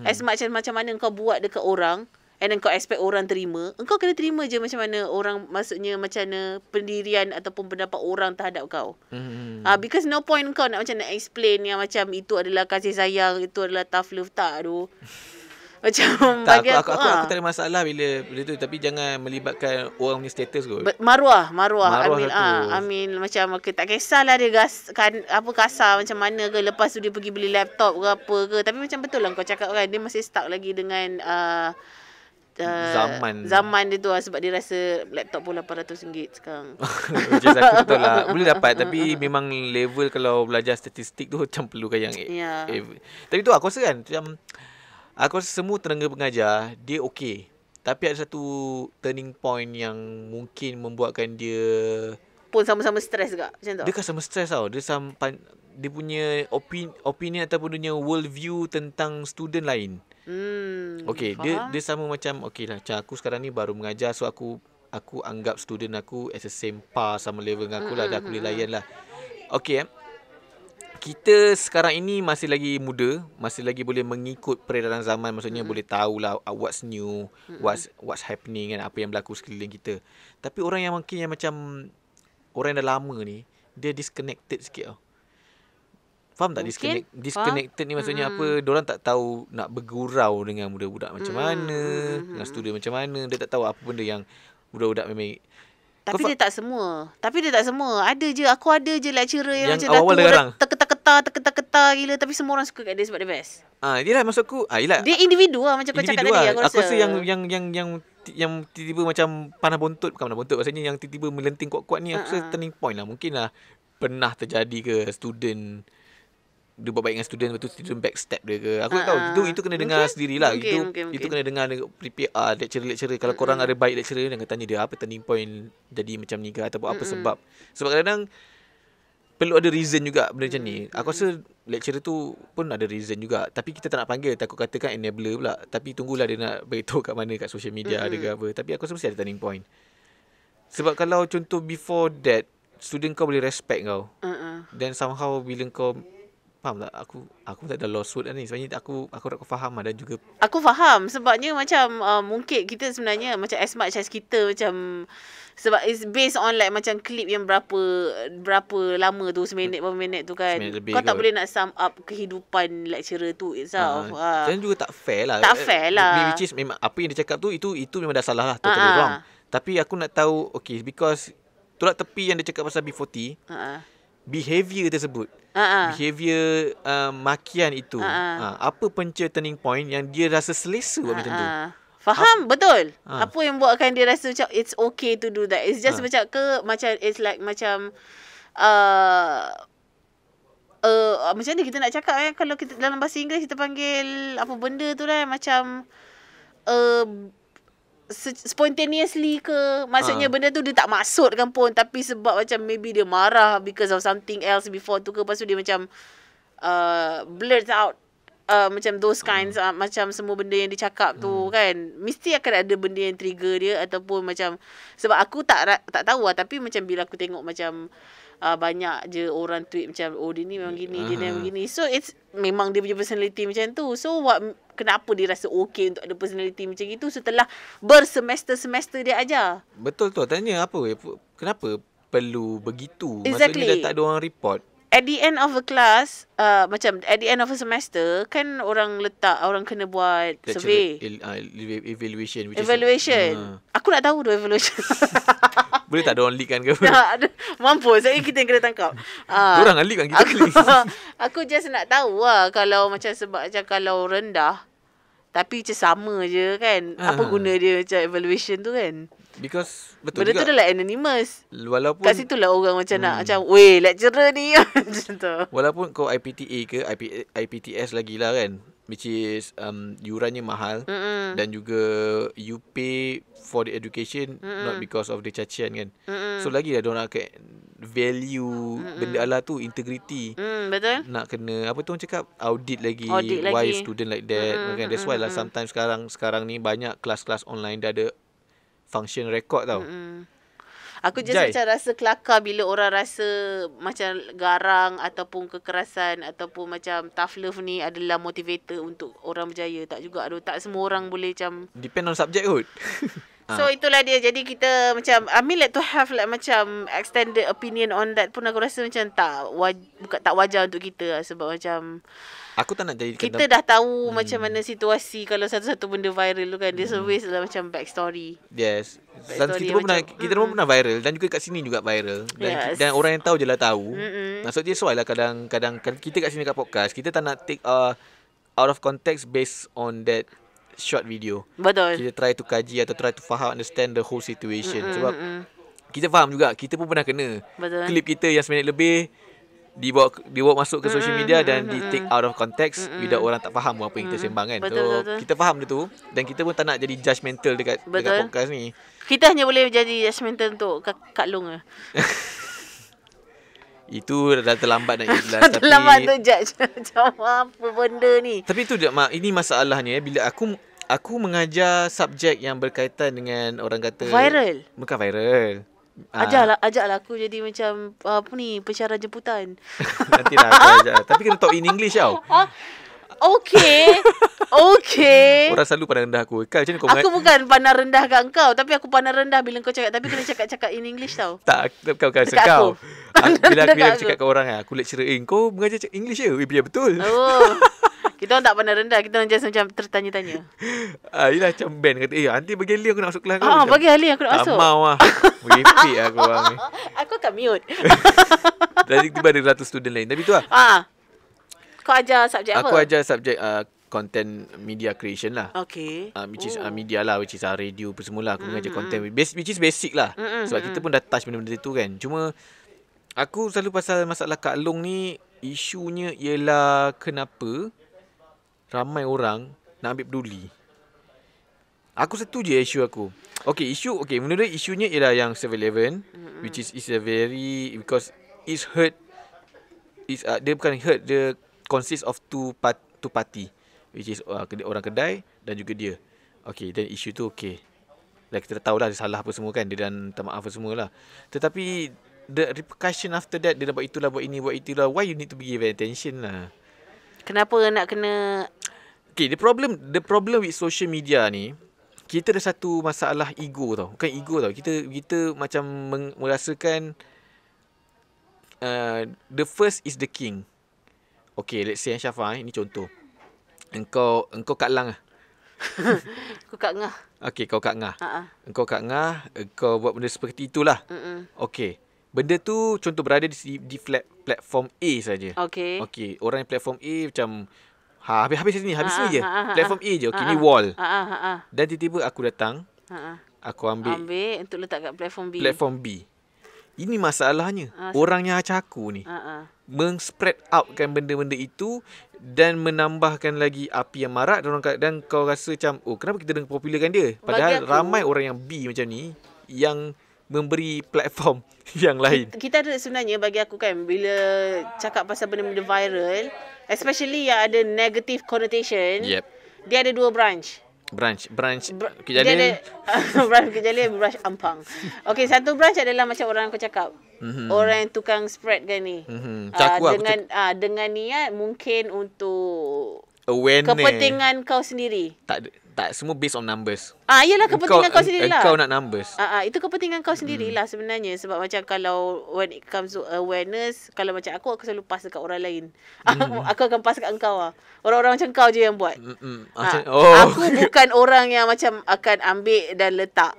As much as macam mana kau buat dekat orang, and then kau expect orang terima, engkau kena terima je macam mana orang, maksudnya macam mana pendirian ataupun pendapat orang terhadap kau. Because no point kau nak macam nak explain yang macam itu adalah kasih sayang, itu adalah tough love, tak tu. Macam tak, bagi aku tak ada masalah bila tu, tapi jangan melibatkan orang punya status kot. Maruah. I Maruah mean macam tak kisahlah dia kasar macam mana ke, lepas tu dia pergi beli laptop ke apa ke, tapi macam betul lah kau cakap kan, dia masih stuck lagi dengan zaman dia tu lah, sebab dia rasa laptop pun RM800 sekarang. Macam aku betul lah, boleh dapat, tapi memang level kalau belajar statistik tu macam perlukan yang tapi tu aku rasa kan, macam aku rasa semua tenaga pengajar dia okey, tapi ada satu turning point yang mungkin membuatkan dia pun sama-sama stres juga macam tu. Dia kan sama stres tau. Dia punya opinion ataupun dia punya world view tentang student lain. Okey, dia sama macam okey lah, macam aku sekarang ni baru mengajar, so aku anggap student aku as the same par, sama level dengan aku lah, dah aku boleh layan lah. Okey, kita sekarang ini masih lagi muda, masih lagi boleh mengikut peredaran zaman, maksudnya boleh tahulah what's new, what's happening kan, apa yang berlaku sekeliling kita. Tapi orang yang mungkin yang macam orang yang dah lama ni, dia disconnected sikit tau. Faham tak disconnected ni maksudnya apa? Diorang tak tahu nak bergurau dengan budak-budak macam mana, dengan student macam mana. Dia tak tahu apa benda yang budak-budak memang. Tapi dia tak semua. Ada je, aku ada je lecturer yang macam awal-awal terketar gila, tapi semua orang suka kat dia sebab dia best. Yelah maksudku, yelah. Dia individu lah macam kau cakap tadi, aku rasa. Aku rasa yang tiba-tiba macam bukan panah bontot, maksudnya yang tiba-tiba melenting kuat-kuat ni, aku rasa turning point lah. Mungkin lah pernah terjadi ke student dia buat baik dengan student, lepas tu student backstep dia ke. Aku tak tahu. Itu kena dengar sendirilah. Itu kena dengar lecturer. Kalau korang ada baik lecturer, jangan tanya dia apa turning point jadi macam ni ke, ataupun apa sebab. Sebab kadang-kadang perlu ada reason juga benda macam ni. Aku rasa lecturer tu pun ada reason juga, tapi kita tak nak panggil, takut katakan enabler pula. Tapi tunggulah dia nak beritahu kat mana, kat social media ada ke apa. Tapi aku rasa mesti ada turning point. Sebab kalau contoh before that, student kau boleh respect kau, then somehow bila kau faham tak? Aku tak ada lawsuit ni. Sebenarnya aku faham dan juga aku faham, sebabnya macam mungkin kita sebenarnya macam as much as kita macam, sebab it's based on like macam clip yang berapa lama tu, seminit berapa minit tu kan. Kau tak boleh nak sum up kehidupan lecturer tu itself. Dan juga tak fair lah. Which is memang apa yang dia cakap tu itu memang dah salah lah, totally wrong. Tapi aku nak tahu, okay, because tolak tepi yang dia cakap pasal B40, behaviour tersebut, behaviour makian itu, apa punca turning point yang dia rasa selesa buat macam tu. Faham, betul. Apa yang buatkan dia rasa macam it's okay to do that? It's just macam it's like macam macam ni kita nak cakap kalau kita dalam bahasa Inggeris kita panggil apa benda tu lah, macam spontaneously ke, maksudnya benda tu dia tak maksudkan pun, tapi sebab macam maybe dia marah because of something else before tu ke, lepas tu dia macam blurt out macam those kinds, macam semua benda yang dia cakap tu kan, mesti akan ada benda yang trigger dia, ataupun macam, sebab aku tak tahu lah, tapi macam bila aku tengok macam banyak je orang tweet macam dia ni memang gini, dia ni memang gini, so it's memang dia punya personality macam tu. So kenapa dia rasa okay untuk ada personality macam itu setelah bersemester-semester dia ajar? Betul tu, tanya apa kenapa perlu begitu? Maksudnya dah tak ada orang report. at the end of a class, macam at the end of a semester, kan orang kena buat survey. Evaluation. Aku nak tahu tu evaluation. Boleh tak ada orang leak kan ke? Mampus, saya kita yang kena tangkap. Orang leak kan kita leak. Aku just nak tahu lah, kalau macam sebab macam kalau rendah, tapi macam sama je kan. Apa guna dia macam evaluation tu kan? Because betul benda juga. tu dah like anonymous. Walaupun kat situ lah orang macam nak macam, weh lecturer ni. Macam tu. Walaupun kau IPTA ke IPTS lagi lah kan, which is yurannya mahal, dan juga you pay for the education not because of the cacian kan. So lagi lah diorang akan value benda ala tu, integrity. Betul. Nak kena apa tu orang cakap, audit lagi. Audit Why lagi. student like that. That's why lah sometimes sekarang ni banyak kelas-kelas online dah ada function record tau. Aku just Jai. macam rasa kelakar bila orang rasa macam garang ataupun kekerasan ataupun macam tough love ni adalah motivator untuk orang berjaya. Tak juga tu. Tak semua orang boleh macam. Depend on subject kot. So itulah dia. Jadi kita macam, I mean like to have like macam extended opinion on that pun aku rasa macam tak wajar untuk kita lah. Sebab macam Aku tak nak jadi kita dah tahu macam mana situasi kalau satu-satu benda viral tu kan. Dia always lah macam backstory. Yes. Dan Backstory kita pun pernah viral, dan juga kat sini juga viral. Dan orang yang tahu je lah tahu. Maksudnya soal lah kadang-kadang kita kat sini kat podcast, kita tak nak take out of context based on that short video. Betul. Kita try to kaji atau try to faham, understand the whole situation. Sebab kita faham juga, kita pun pernah kena. Betul. Klip kita yang 1 minit lebih dibawa masuk ke social media dan di take out of context without orang tak faham apa yang kita sembang kan. Betul. Kita faham dia tu, dan kita pun tak nak jadi judgemental dekat podcast ni. Kita hanya boleh jadi judgemental untuk Kak Long lah. Itu dah terlambat nak ikhlas. Tapi terlambat tu judge. Macam apa benda ni. Tapi tu ini masalahnya bila aku mengajar subjek yang berkaitan dengan orang kata Viral. Bukan viral. Ajaklah aku jadi macam apa ni, pensyarah jemputan. Nantilah aku ajar. Tapi kena talk in English tau. Okay. Orang selalu pandang rendah aku. Kau macam ni kau Aku bukan pandang rendah kat engkau, tapi aku pandang rendah bila kau cakap. Tapi kena cakap in English tau. Tak, kau rasa Dekat kau. aku. Bila Dekat aku aku. cakap kat orang aku lecturer, kau mengajar English ke? Biar betul. Oh. Kita orang tak pandang rendah. Kita orang just macam tertanya-tanya. Yelah macam band kata, nanti bagi Ali aku nak masuk kelas kau. Bagi ahli aku nak masuk. Tak mau lah. Merepek aku orang ni. Aku akan mute. Jadi tiba ada 100 student lain. Tapi tu lah. Kau ajar subjek apa? Aku ajar subjek content media creation lah. Okay. Which is media lah, which is radio apa semua lah. Aku mengajar content which is basic lah. Sebab kita pun dah touch benda-benda tu kan. Cuma aku selalu pasal masalah Kak Long ni, isunya ialah kenapa ramai orang nak ambil peduli. Aku setuju isu aku. Menurut isunya ialah yang 7-Eleven, which is a very, because it's hurt, dia bukan hurt, dia consists of two party, which is orang kedai dan juga dia. Okay, dan isu tu okay. Like kita tahu lah dia salah apa semua kan, dia dan minta maaf apa semua lah. Tetapi the repercussion after that, dia dah buat itulah, buat ini, buat itulah. Why you need to give attention lah? Kenapa nak kena? Okay, the problem with social media ni, kita ada satu masalah ego tau. Bukan ego tau. Kita macam merasakan the first is the king. Okay, let's say Syafa, ini contoh. Engkau Kak Lang lah. Aku Kak Ngah. Okay, kau Kak Ngah. Engkau Kak Ngah, kau buat benda seperti itulah. Okay. Benda tu contoh berada di platform A saja. Okay. Okay, orang yang platform A macam habis ni je. Platform A je. Okay, ni wall. Dan tiba-tiba aku datang. Aku ambil untuk letak kat platform B. Platform B. Ini masalahnya. Orang yang macam aku ni meng-spread outkan benda-benda itu dan menambahkan lagi api yang marak, dan kau rasa macam, kenapa kita dengan popularkan dia? Padahal ramai orang yang B macam ni yang memberi platform yang lain. Kita ada sebenarnya, bagi aku kan, bila cakap pasal benda-benda viral, especially yang ada negative connotation, dia ada 2 branch. Branch Dia ada branch Kejalan, branch Ampang. Okay, satu branch adalah macam orang aku cakap, orang yang tukang spread kan ni. Dengan niat mungkin untuk awareness, kepentingan kau sendiri. Tak ada. Tak, semua based on numbers. Iyalah kepentingan kau sendirilah. Engkau nak numbers. Itu kepentingan kau sendirilah sebenarnya. Sebab macam kalau when it comes to awareness, kalau macam aku selalu pass dekat orang lain. Aku akan pass dekat engkau lah. Orang-orang macam kau je yang buat. Aku bukan orang yang macam akan ambil dan letak.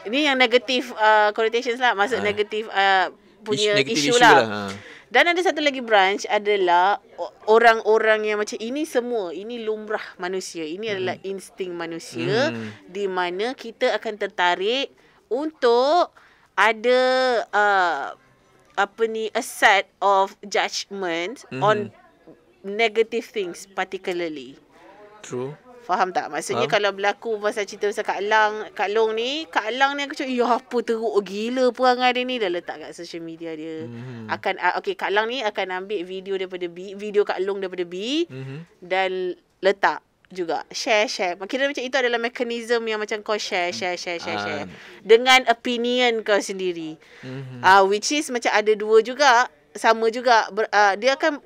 Ini yang negative connotations lah. Maksud negative punya isu lah. Dan ada satu lagi branch adalah orang-orang yang macam ini semua, ini lumrah manusia. Ini adalah insting manusia di mana kita akan tertarik untuk ada a set of judgement on negative things particularly. True. Faham tak? Maksudnya kalau berlaku pasal cerita pasal Kak Long ni aku cakap, apa teruk gila perangai dia ni, dah letak kat social media dia. Kak Long ni akan ambil video daripada B, video Kak Long daripada B dan letak juga share. Kira macam itu adalah mekanisme yang macam kau share dengan opinion kau sendiri. Which is macam ada dua juga, sama juga dia akan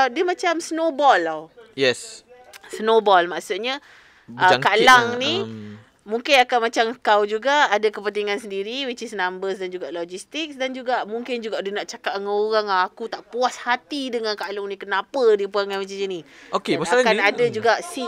dia macam snowball tau. Yes. Snowball maksudnya Kak Lang ni mungkin akan macam kau juga ada kepentingan sendiri, which is numbers dan juga logistics, dan juga mungkin juga dia nak cakap dengan orang, aku tak puas hati dengan Kak Long ni, kenapa dia perangai macam ni. Okay, akan ada juga C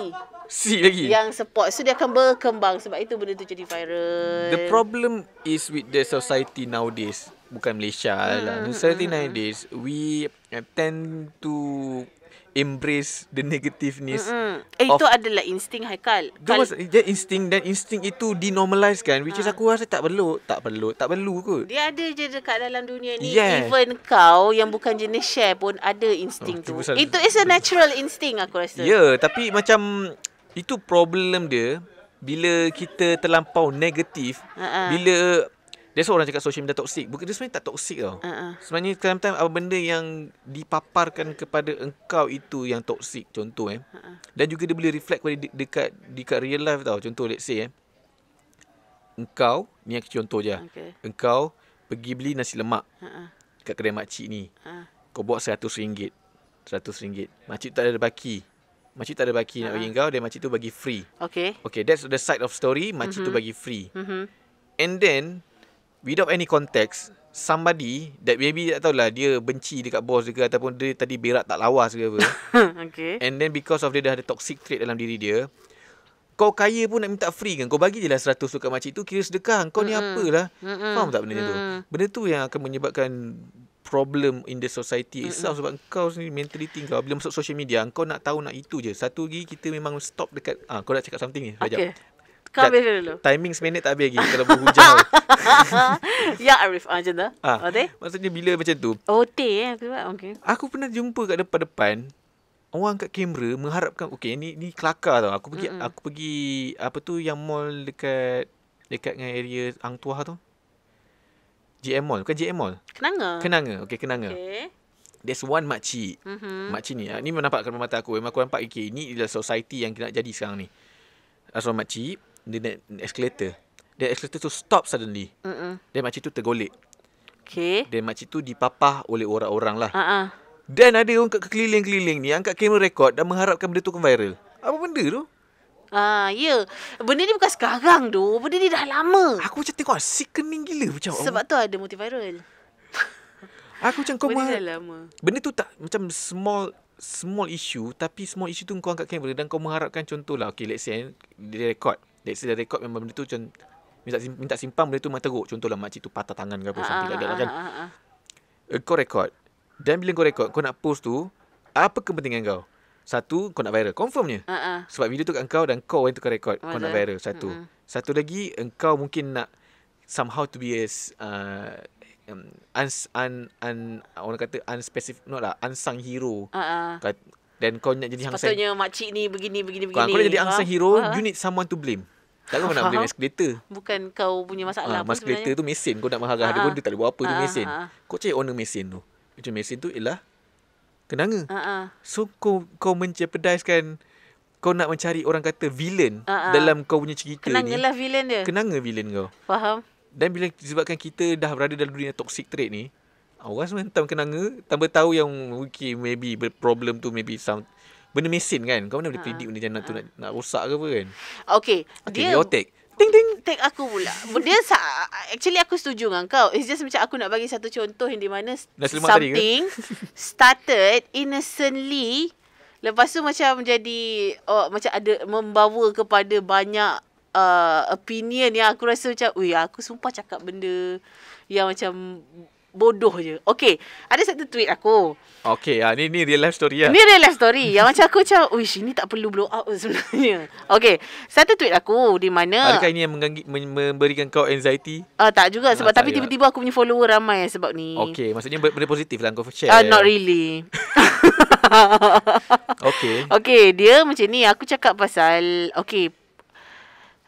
lagi yang support, so dia akan berkembang. Sebab itu benda tu jadi viral. The problem is with the society nowadays, bukan Malaysia lah. Society nowadays, we tend to embrace the negativeness. Itu adalah insting Haikal. Dia insting, dan insting itu dinormalizekan, which is aku rasa tak perlu kot. Dia ada je dekat dalam dunia ni. Even kau yang bukan jenis share pun ada insting tu. Itu is a natural instinct aku rasa. Tapi macam itu problem dia bila kita terlampau negatif. Bila that's why orang cakap social media toxic. Dia sebenarnya tak toxic tau. Sebenarnya sometimes apa benda yang dipaparkan kepada engkau itu yang toxic. Contoh dan juga dia boleh reflect pada dekat real life tau. Contoh let's say engkau, ni aku contoh je. Engkau pergi beli nasi lemak kat kedai makcik ni. Kau bawa RM100. Makcik tak ada baki. Makcik tak ada baki nak bagi kau, dan makcik tu bagi free. Okay, that's the side of story. Makcik tu bagi free. And then without any context, somebody that maybe tak tahulah dia benci dekat bos dia ke, ataupun dia tadi berak tak lawas ke apa. And then because of dia dah ada toxic trait dalam diri dia, kau kaya pun nak minta free kan, kau bagi je lah 100 tu kat makcik tu, kira sedekah. Kau ni apalah. Faham tak benda tu? Benda tu yang akan menyebabkan problem in the society itself. Sebab kau sendiri mentality kau bila masuk social media, kau nak tahu nak itu je. Satu lagi kita memang stop dekat kau nak cakap something ni. Sekejap. Kau habis dulu. Timing seminit tak habis lagi kalau berhujang. Ya Arif, macam tu. Maksudnya bila macam tu. aku buat. Aku pernah jumpa kat depan-depan orang kat kamera mengharapkan, ni kelakar tau. Aku pergi apa tu yang mall dekat dengan area Hang Tuah tu. JM Mall, bukan JM Mall. Kenanga. Kenanga. There's one makcik. Makcik ni nampak kat mata aku. Memang aku nampak ni adalah society yang nak jadi sekarang ni. Seorang makcik, dia naik escalator. Dan escalator tu stop suddenly. Dan makcik tu tergolek. Dan makcik tu dipapah oleh orang-orang lah. Dan ada orang kat keliling-keliling ni angkat kamera rekod dan mengharapkan benda tu akan viral. Apa benda tu? Benda ni bukan sekarang tu. Benda ni dah lama. Aku macam tengok sickening gila macam. Sebab tu ada motif viral. Aku macam kau benda dah lama. Benda tu tak macam small issue, tapi small issue tu kau angkat kamera dan kau mengharapkan, contohlah let's say dia record. Let's say dia record memang benda tu macam minta simpang benda tu memang teruk. Contohlah makcik tu patah tangan ke apa something like that kan. Kau record. Dan bila kau record, kau nak post tu, apa kepentingan kau? Satu, kau nak viral. Confirmnya. Sebab video tu kat kau dan kau yang tukar record. Kau nak viral. Satu lagi, engkau mungkin nak somehow to be as orang kata unspecific, unsung hero. Dan kau nak jadi sepatutnya makcik ni begini. Kau nak jadi unsung hero, you need someone to blame. Takkan kau nak blame escalator. Bukan kau punya masalah pun sebenarnya. Escalator tu mesin. Kau nak marah dia pun dia tak boleh buat apa. Dia mesin. Kau cari owner mesin tu. Macam mesin tu ialah Kenanga. So kau menjeopardiskan, kau nak mencari orang kata villain dalam kau punya cerita Kenanga ni. Lah villain dia. Kenanga villain kau. Faham. Dan bila disebabkan kita dah berada dalam dunia toxic trait ni, orang semua hentam Kenanga, tambah tahu yang maybe problem tu maybe benda mesin kan. Kau mana boleh predict benda macam nak rosak ke apa kan. Okay, dia your take. Ting ting. Take aku pula. Actually aku setuju dengan kau. It's just macam aku nak bagi satu contoh yang di mana something started innocently, lepas tu macam jadi macam ada membawa kepada banyak opinion yang aku rasa macam, aku sumpah cakap benda yang macam bodoh je. Okay, ada satu tweet aku. Okay, ni real life story lah. Ni real life story yang macam aku macam, ini tak perlu blow out sebenarnya. Okay, satu tweet aku di mana, adakah ini yang memberikan kau anxiety? Tak juga sebab tapi tiba-tiba aku punya follower ramai sebab ni. Okay, maksudnya benda positif lah kau share. Not really. Okay, dia macam ni. Aku cakap pasal,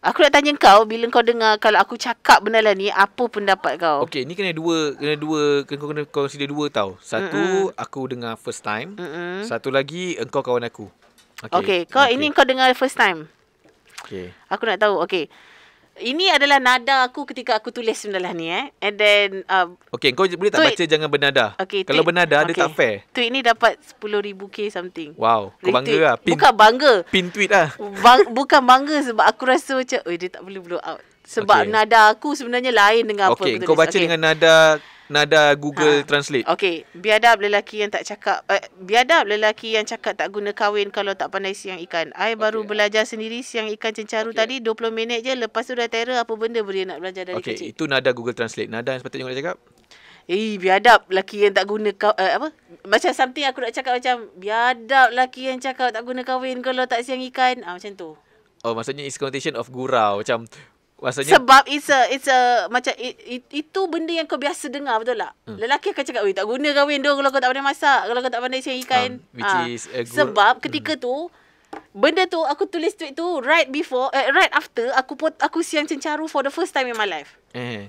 aku nak tanya kau, bila kau dengar kalau aku cakap benda lah ni, apa pendapat kau? Okay, ni kena kau kena consider dua tau. Satu, aku dengar first time. Satu lagi, engkau kawan aku. Okay, ini kau dengar first time. Okay. Aku nak tahu, ini adalah nada aku ketika aku tulis benda lah ni And then okay, kau boleh tak baca jangan bernada. Kalau bernada dia tak fair. Tweet ni dapat 10,000k something. Wow, kau bangga lah. Bukan bangga. Pin tweet lah. Bukan bangga sebab aku rasa macam dia tak boleh blow out. Sebab nada aku sebenarnya lain dengan apa aku tulis. Kau baca dengan nada Google Translate. Okay, biadab lelaki yang cakap tak guna kahwin kalau tak pandai siang ikan. I baru belajar sendiri siang ikan cencaru tadi 20 minit je. Lepas tu dah terror apa benda dia nak belajar dari kecil. Itu nada Google Translate. Nada yang sepatutnya kau nak cakap. Biadab lelaki yang tak guna macam something aku nak cakap macam biadab lelaki yang cakap tak guna kahwin kalau tak siang ikan. Macam tu. Maksudnya it's connotation of gurau. Macam maksudnya, sebab it's a macam itu benda yang kau biasa dengar, betul tak? Lelaki akan cakap, tak guna kahwin dong kalau kau tak pandai masak, kalau kau tak pandai siang ikan. Sebab ketika tu benda tu aku tulis tweet tu right after aku siang cencaru for the first time in my life.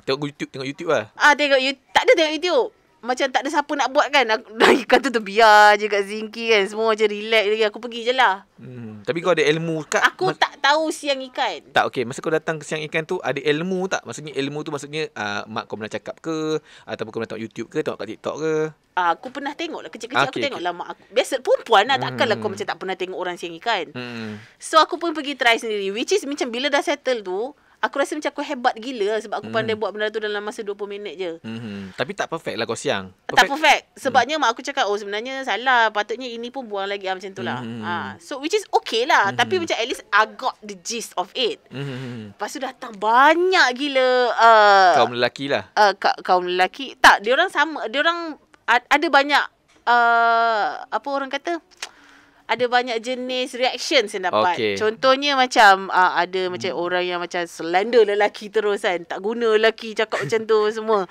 Tengok YouTube lah. Tak ada tengok YouTube. Macam tak ada siapa nak buat kan. Ikan tu biar je kat Zinky kan. Semua macam relax lagi. Aku pergi je lah. Tapi kau ada ilmu kat? Aku tak tahu siang ikan. Tak, masa kau datang ke siang ikan tu, ada ilmu tak? Maksudnya ilmu tu maksudnya mak kau pernah cakap ke? Ataupun kau pernah tengok YouTube ke? Tengok kat TikTok ke? Aku pernah tengok lah. Kecil-kecil aku tengok lah mak aku. Biasa perempuan lah. Takkanlah kau macam tak pernah tengok orang siang ikan. So aku pun pergi try sendiri. Which is macam bila dah settle tu, aku rasa macam aku hebat gila sebab aku pandai buat benda tu dalam masa 20 minit je. Tapi tak perfect lah kau siang. Tak perfect. Sebabnya mak aku cakap, sebenarnya salah. Patutnya ini pun buang lagi macam tu lah. So which is okay lah. Tapi macam at least I got the gist of it. Lepas tu datang banyak gila. Kaum lelaki lah. Kaum lelaki. Tak, diorang sama. Diorang ada banyak, apa orang kata, ada banyak jenis reactions yang dapat. Contohnya macam ada macam orang yang macam slander lelaki terus kan. Tak guna lelaki cakap macam tu semua.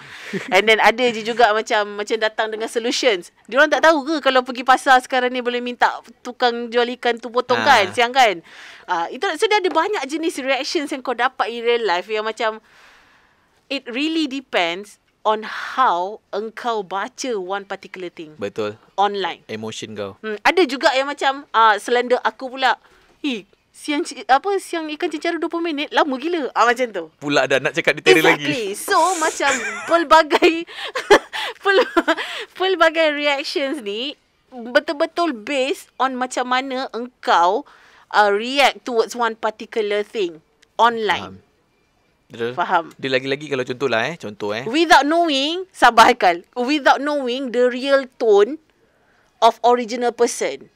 And then ada je juga macam datang dengan solutions. Diorang tak tahu ke kalau pergi pasar sekarang ni boleh minta tukang jual ikan tu potong kan, siang kan. Itu so dia ada banyak jenis reactions yang kau dapat in real life yang macam it really depends on how engkau baca one particular thing. Betul. Online. Emotion kau. juga yang macam slander aku pula. Siang ikan cencaru 20 minit lama gila. Macam tu. Pula dah nak cakap detail lagi. Exactly. So macam pelbagai reactions ni betul-betul based on macam mana engkau react towards one particular thing online. Faham? Dia lagi-lagi kalau contoh without knowing, sabar Haikal, without knowing the real tone of original person.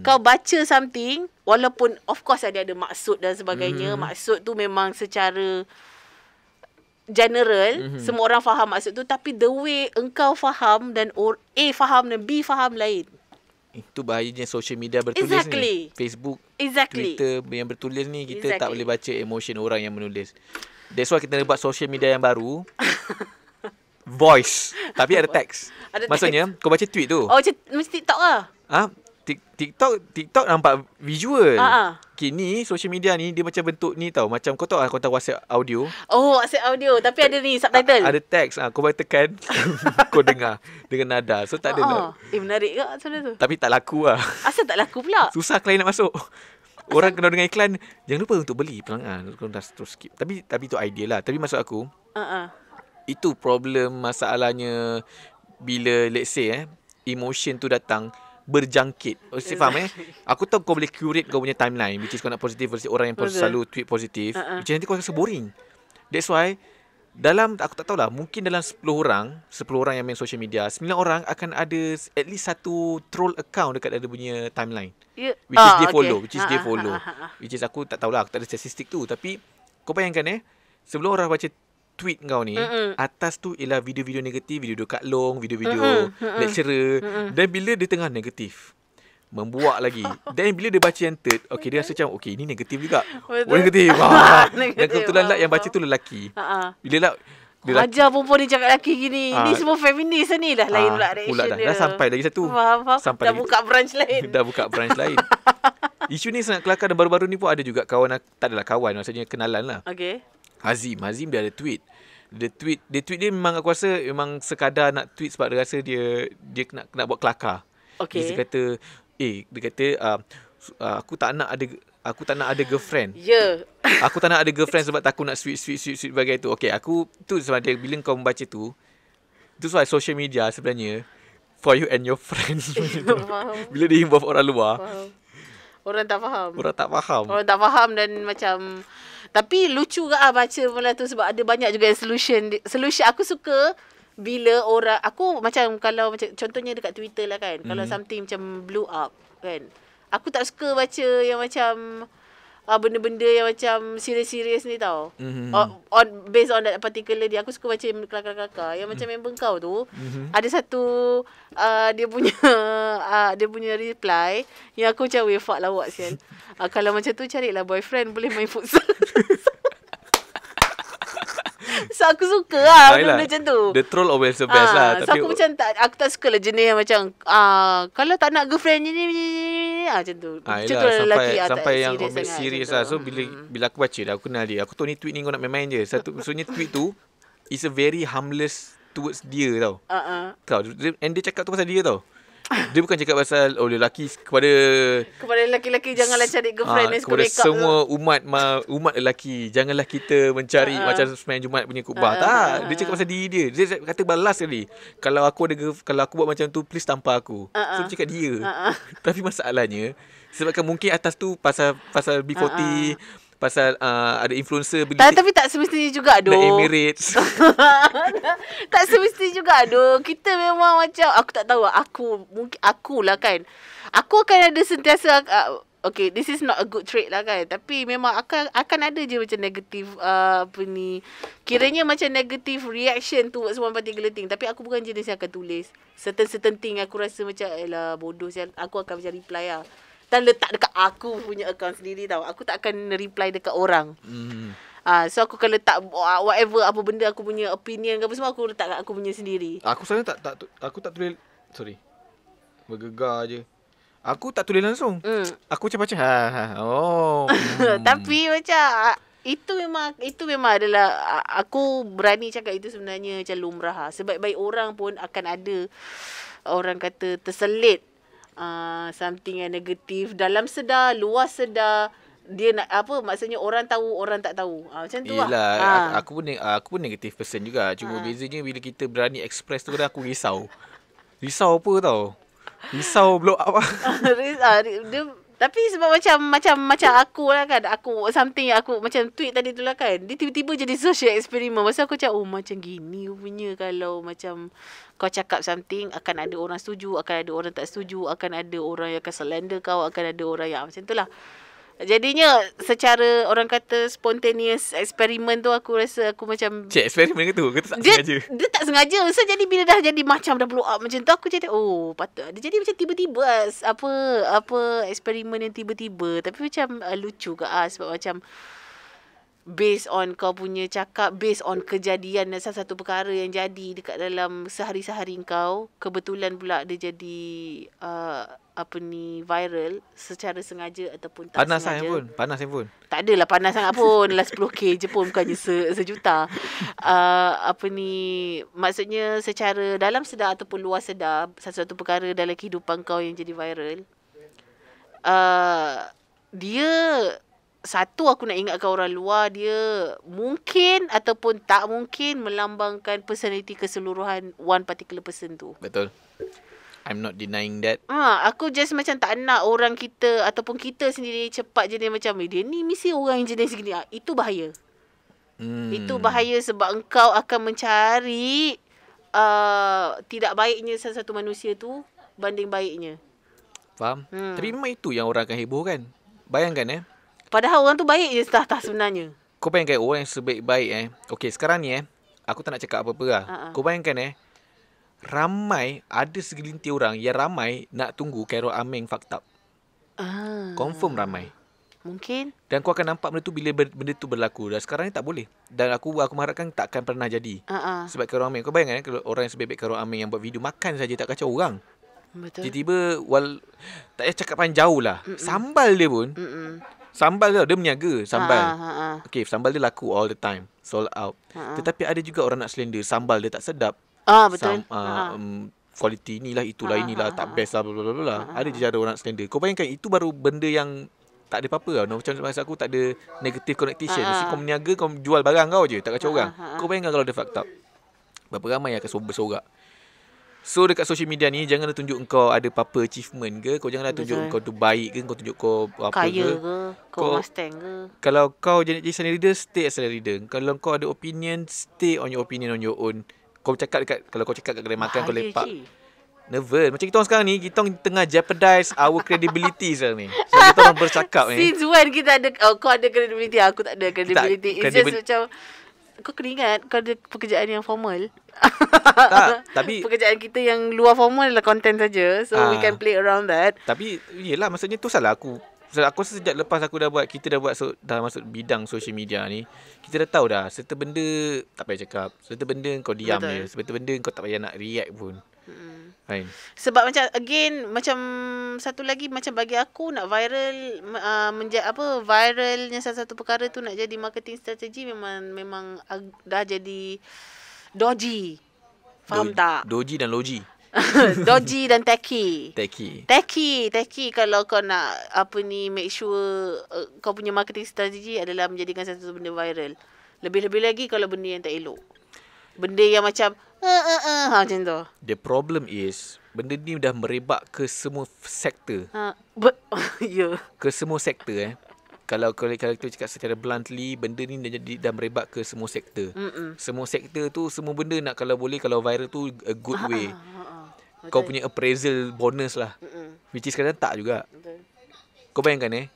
Kau baca something, walaupun of course ada maksud dan sebagainya. Maksud tu memang secara general, semua orang faham maksud tu. Tapi the way engkau faham dan A faham dan B faham lain. Itu bahayanya social media bertulis ni. Facebook, Twitter yang bertulis ni, kita tak boleh baca emotion orang yang menulis. That's why kita buat social media yang baru. Voice, tapi ada teks. Maksudnya kau baca tweet tu. Mesti TikTok lah. TikTok nampak visual. Kini social media ni dia macam bentuk ni tau. Macam kau tahu WhatsApp audio. WhatsApp audio tapi ada ni subtitle. Ada teks. Kau boleh tekan. Kau dengar dengan nada. So tak ada. Menarik ke macam tu? Tapi tak laku lah. Asal tak laku pula? Susah klien nak masuk. Orang kena dengar iklan, jangan lupa untuk beli pelanggan. Kau dah terus skip. Tapi itu idea lah. Tapi maksud aku, itu problem masalahnya bila let's say emotion tu datang berjangkit. Faham Aku tahu kau boleh curate kau punya timeline, which is kau nak positif versus orang yang selalu tweet positif. Which is nanti kau rasa boring. That's why aku tak tahulah, mungkin dalam 10 orang yang main social media, 9 orang akan ada at least satu troll account dekat ada punya timeline. Which is dia follow, which is aku tak tahulah, aku tak ada statistik tu, tapi kau bayangkan sebelum orang baca tweet kau ni, atas tu ialah video-video negatif, video-video Kak Long, video-video lecturer, dan bila dia tengah negatif, membuak lagi. Dan bila dia baca yang third, okay, dia rasa macam okay, ini negatif juga. Negatif. Dan kebetulan lah yang baca tu lelaki. Bila dia ajar perempuan ni cakap lelaki gini. Ni semua feminis ni dah lain pula reaction dia. Dah sampai lagi satu. Dah buka branch lain. Dah buka branch lain. Isu ni sangat kelakar, dan baru-baru ni pun ada juga kawan, tak adalah kawan, maksudnya kenalan lah. Okay. Hazim dia ada tweet. Dia tweet dia memang aku rasa memang sekadar nak tweet sebab dia rasa dia nak buat kelakar. Okay. Dia kata aku tak nak ada girlfriend. Aku tak nak ada girlfriend sebab takut nak sweet bagai tu. Okay, aku tu sebenarnya bila kau membaca tu sebab social media sebenarnya for you and your friends. Bila dia involve orang luar, orang tak faham. Orang tak faham dan macam, tapi lucu ke baca benda tu sebab ada banyak juga yang solution. Aku suka bila orang, aku macam kalau macam contohnya dekat Twitter lah kan, kalau something macam blew up kan, aku tak suka baca yang macam benda-benda yang macam serius-serius ni tau. Based on that particular dia, aku suka baca kelakar-kelakar yang macam member kau tu. Ada satu dia punya reply yang aku macam fuck lawak sial. Kalau macam tu carilah boyfriend, boleh main futsal. So aku suka benda macam tu. The troll always the best lah. So aku macam aku tak suka lah jenis yang macam kalau tak nak girlfriend ni macam tu. Macam tu lelaki sampai yang serius lah. So bila aku baca dah, aku kenal dia. Aku tahu ni tweet ni kau nak main-main je. Maksudnya tweet tu is a very harmless towards dia tau. And dia cakap tu pasal dia tau. Dia bukan cakap pasal lelaki kepada lelaki-lelaki janganlah cari girlfriend yang suka kepada make up semua umat lelaki, janganlah kita mencari macam semain Jumaat punya khutbah. Tak, dia cakap pasal diri dia. Dia kata balas sekali, kalau aku buat macam tu, please tampar aku. So dia cakap dia. Tapi masalahnya sebabkan mungkin atas tu pasal B40, pasal ada influencer tapi tak semestinya juga Emirates. Tak semestinya juga kita memang macam, aku tak tahu, mungkin akulah kan, aku akan ada sentiasa okay, this is not a good trait lah kan, tapi memang akan ada je macam negatif kiranya macam negative reaction towards one particular thing. Tapi aku bukan jenis yang akan tulis certain thing aku rasa macam bodoh sial, aku akan macam reply lah dan letak dekat aku punya account sendiri tau. Aku tak akan reply dekat orang. So aku akan letak whatever, apa benda aku punya opinion ke apa semua, aku letak kat aku punya sendiri. Aku sebenarnya aku tak tulis, sorry, bergegar je. Aku tak tulis langsung. Aku macam baca Tapi macam itu memang adalah, aku berani cakap itu sebenarnya macam lumrah. Sebaik-baik orang pun akan ada orang kata terselit something yang negatif, dalam sedar, luar sedar. Dia nak apa, maksudnya orang tahu, orang tak tahu. Macam tu lah. Aku pun negative person juga. Cuma bezanya bila kita berani express tu, aku risau. Risau apa tau? Risau blow up. Tapi sebab macam aku lah kan, aku something aku macam tweet tadi tu lah kan, dia tiba-tiba jadi social experiment. Masa aku macam macam gini punya, kalau macam kau cakap something, akan ada orang setuju, akan ada orang tak setuju, akan ada orang yang akan slander kau, akan ada orang yang macam tu lah. Jadinya secara orang kata spontaneous eksperimen tu, aku rasa aku macam eksperimen ke tu? Kita tak sengaja. Dia tak sengaja. So jadi bila dah jadi macam dah blow up macam tu, aku jadi patut. Dia jadi macam tiba-tiba apa eksperimen yang tiba-tiba, tapi macam lucu ke sebab macam based on kau punya cakap, based on kejadian dan salah satu perkara yang jadi dekat dalam sehari-sehari kau, kebetulan pula dia jadi viral secara sengaja ataupun tak sengaja. Panas pun. Tak adalah panas sangat pun. Dalam 10k je pun, bukannya sejuta. Maksudnya secara dalam sedar ataupun luar sedar, satu perkara dalam kehidupan kau yang jadi viral, dia satu, aku nak ingatkan orang luar, dia mungkin ataupun tak mungkin melambangkan personality keseluruhan one particular person tu. Betul. I'm not denying that. Aku just macam tak nak orang kita ataupun kita sendiri cepat jenis macam dia ni mesti orang yang jenis gini. Itu bahaya. Itu bahaya sebab engkau akan mencari tidak baiknya salah satu manusia tu banding baiknya. Faham? Tapi memang itu yang orang akan heboh kan. Bayangkan Padahal orang tu baik je tak sebenarnya. Kau bayangkan orang yang sebaik-baik Okay, sekarang ni aku tak nak cakap apa-apa lah. Kau bayangkan ramai, ada segelintir orang yang ramai nak tunggu Carol Aming fucked up. Confirm ramai. Mungkin. Dan kau akan nampak benda tu bila benda tu berlaku. Dan sekarang ni tak boleh. Dan aku mengharapkan tak akan pernah jadi. Sebab Carol Aming, kau bayangkan kalau orang yang sebaik-baik Carol Aming yang buat video makan saja tak kacau orang. Betul. Tiba-tiba tak payah cakap panjang jauh lah. Sambal dia pun. Sambal dia meniaga. Sambal. Okay, sambal dia laku all the time. Sold out. Tetapi ada juga orang nak slender. Sambal dia tak sedap. Betul. Quality inilah, itulah, inilah, tak best lah, blablabla. Ada je ada orang nak slender. Kau bayangkan itu baru benda yang tak ada apa-apa tau. Macam masa aku tak ada negative connotation. Mesti kau meniaga, kau jual barang kau je. Tak kacau orang. Kau bayangkan kalau dia fucked up. Berapa ramai yang akan bersorak. So dekat social media ni, janganlah tunjuk kau ada apa-apa achievement ke. Kau janganlah tunjuk kau tu baik ke. Kau tunjuk kau apa kaya ke. Kau Mustang ke. Kalau kau jadi silent reader, stay as silent reader. Kalau kau ada opinion, stay on your opinion on your own. Kau cakap kalau kau cakap kat kedai makan, kau lepak. Nervous. Macam kita orang sekarang ni, kita orang tengah jeopardize our credibility sekarang ni. So kita orang bercakap ni. Since when kita ada, kau ada credibility, aku tak ada credibility. It's just macam, kau kena ingat, kau ada pekerjaan yang formal. Tak, tapi pekerjaan kita yang luar formal adalah content saja. So we can play around that. Tapi yelah, maksudnya tu salah aku. Aku sejak lepas aku kita dah buat dah masuk bidang social media ni, kita dah tahu dah serta benda tak payah cakap, serta benda kau diam je, serta benda kau tak payah nak react pun. Kan? Sebab macam satu lagi macam bagi aku nak viral viralnya salah satu perkara tu nak jadi marketing strategi memang dah jadi dodgy. Faham tak? Dodgy dan logi. Dodgy dan techy kalau kau nak make sure kau punya marketing strategi adalah menjadikan satu benda viral. Lebih-lebih lagi kalau benda yang tak elok, benda yang macam macam tu. The problem is benda ni dah merebak ke semua sektor. Ke semua sektor Kalau kita cakap secara bluntly, benda ni dah merebak ke semua sektor. Semua sektor tu, semua benda nak kalau boleh, kalau viral tu a good way. Kau punya appraisal bonus lah. Which is kadang tak juga. Betul. Kau bayangkan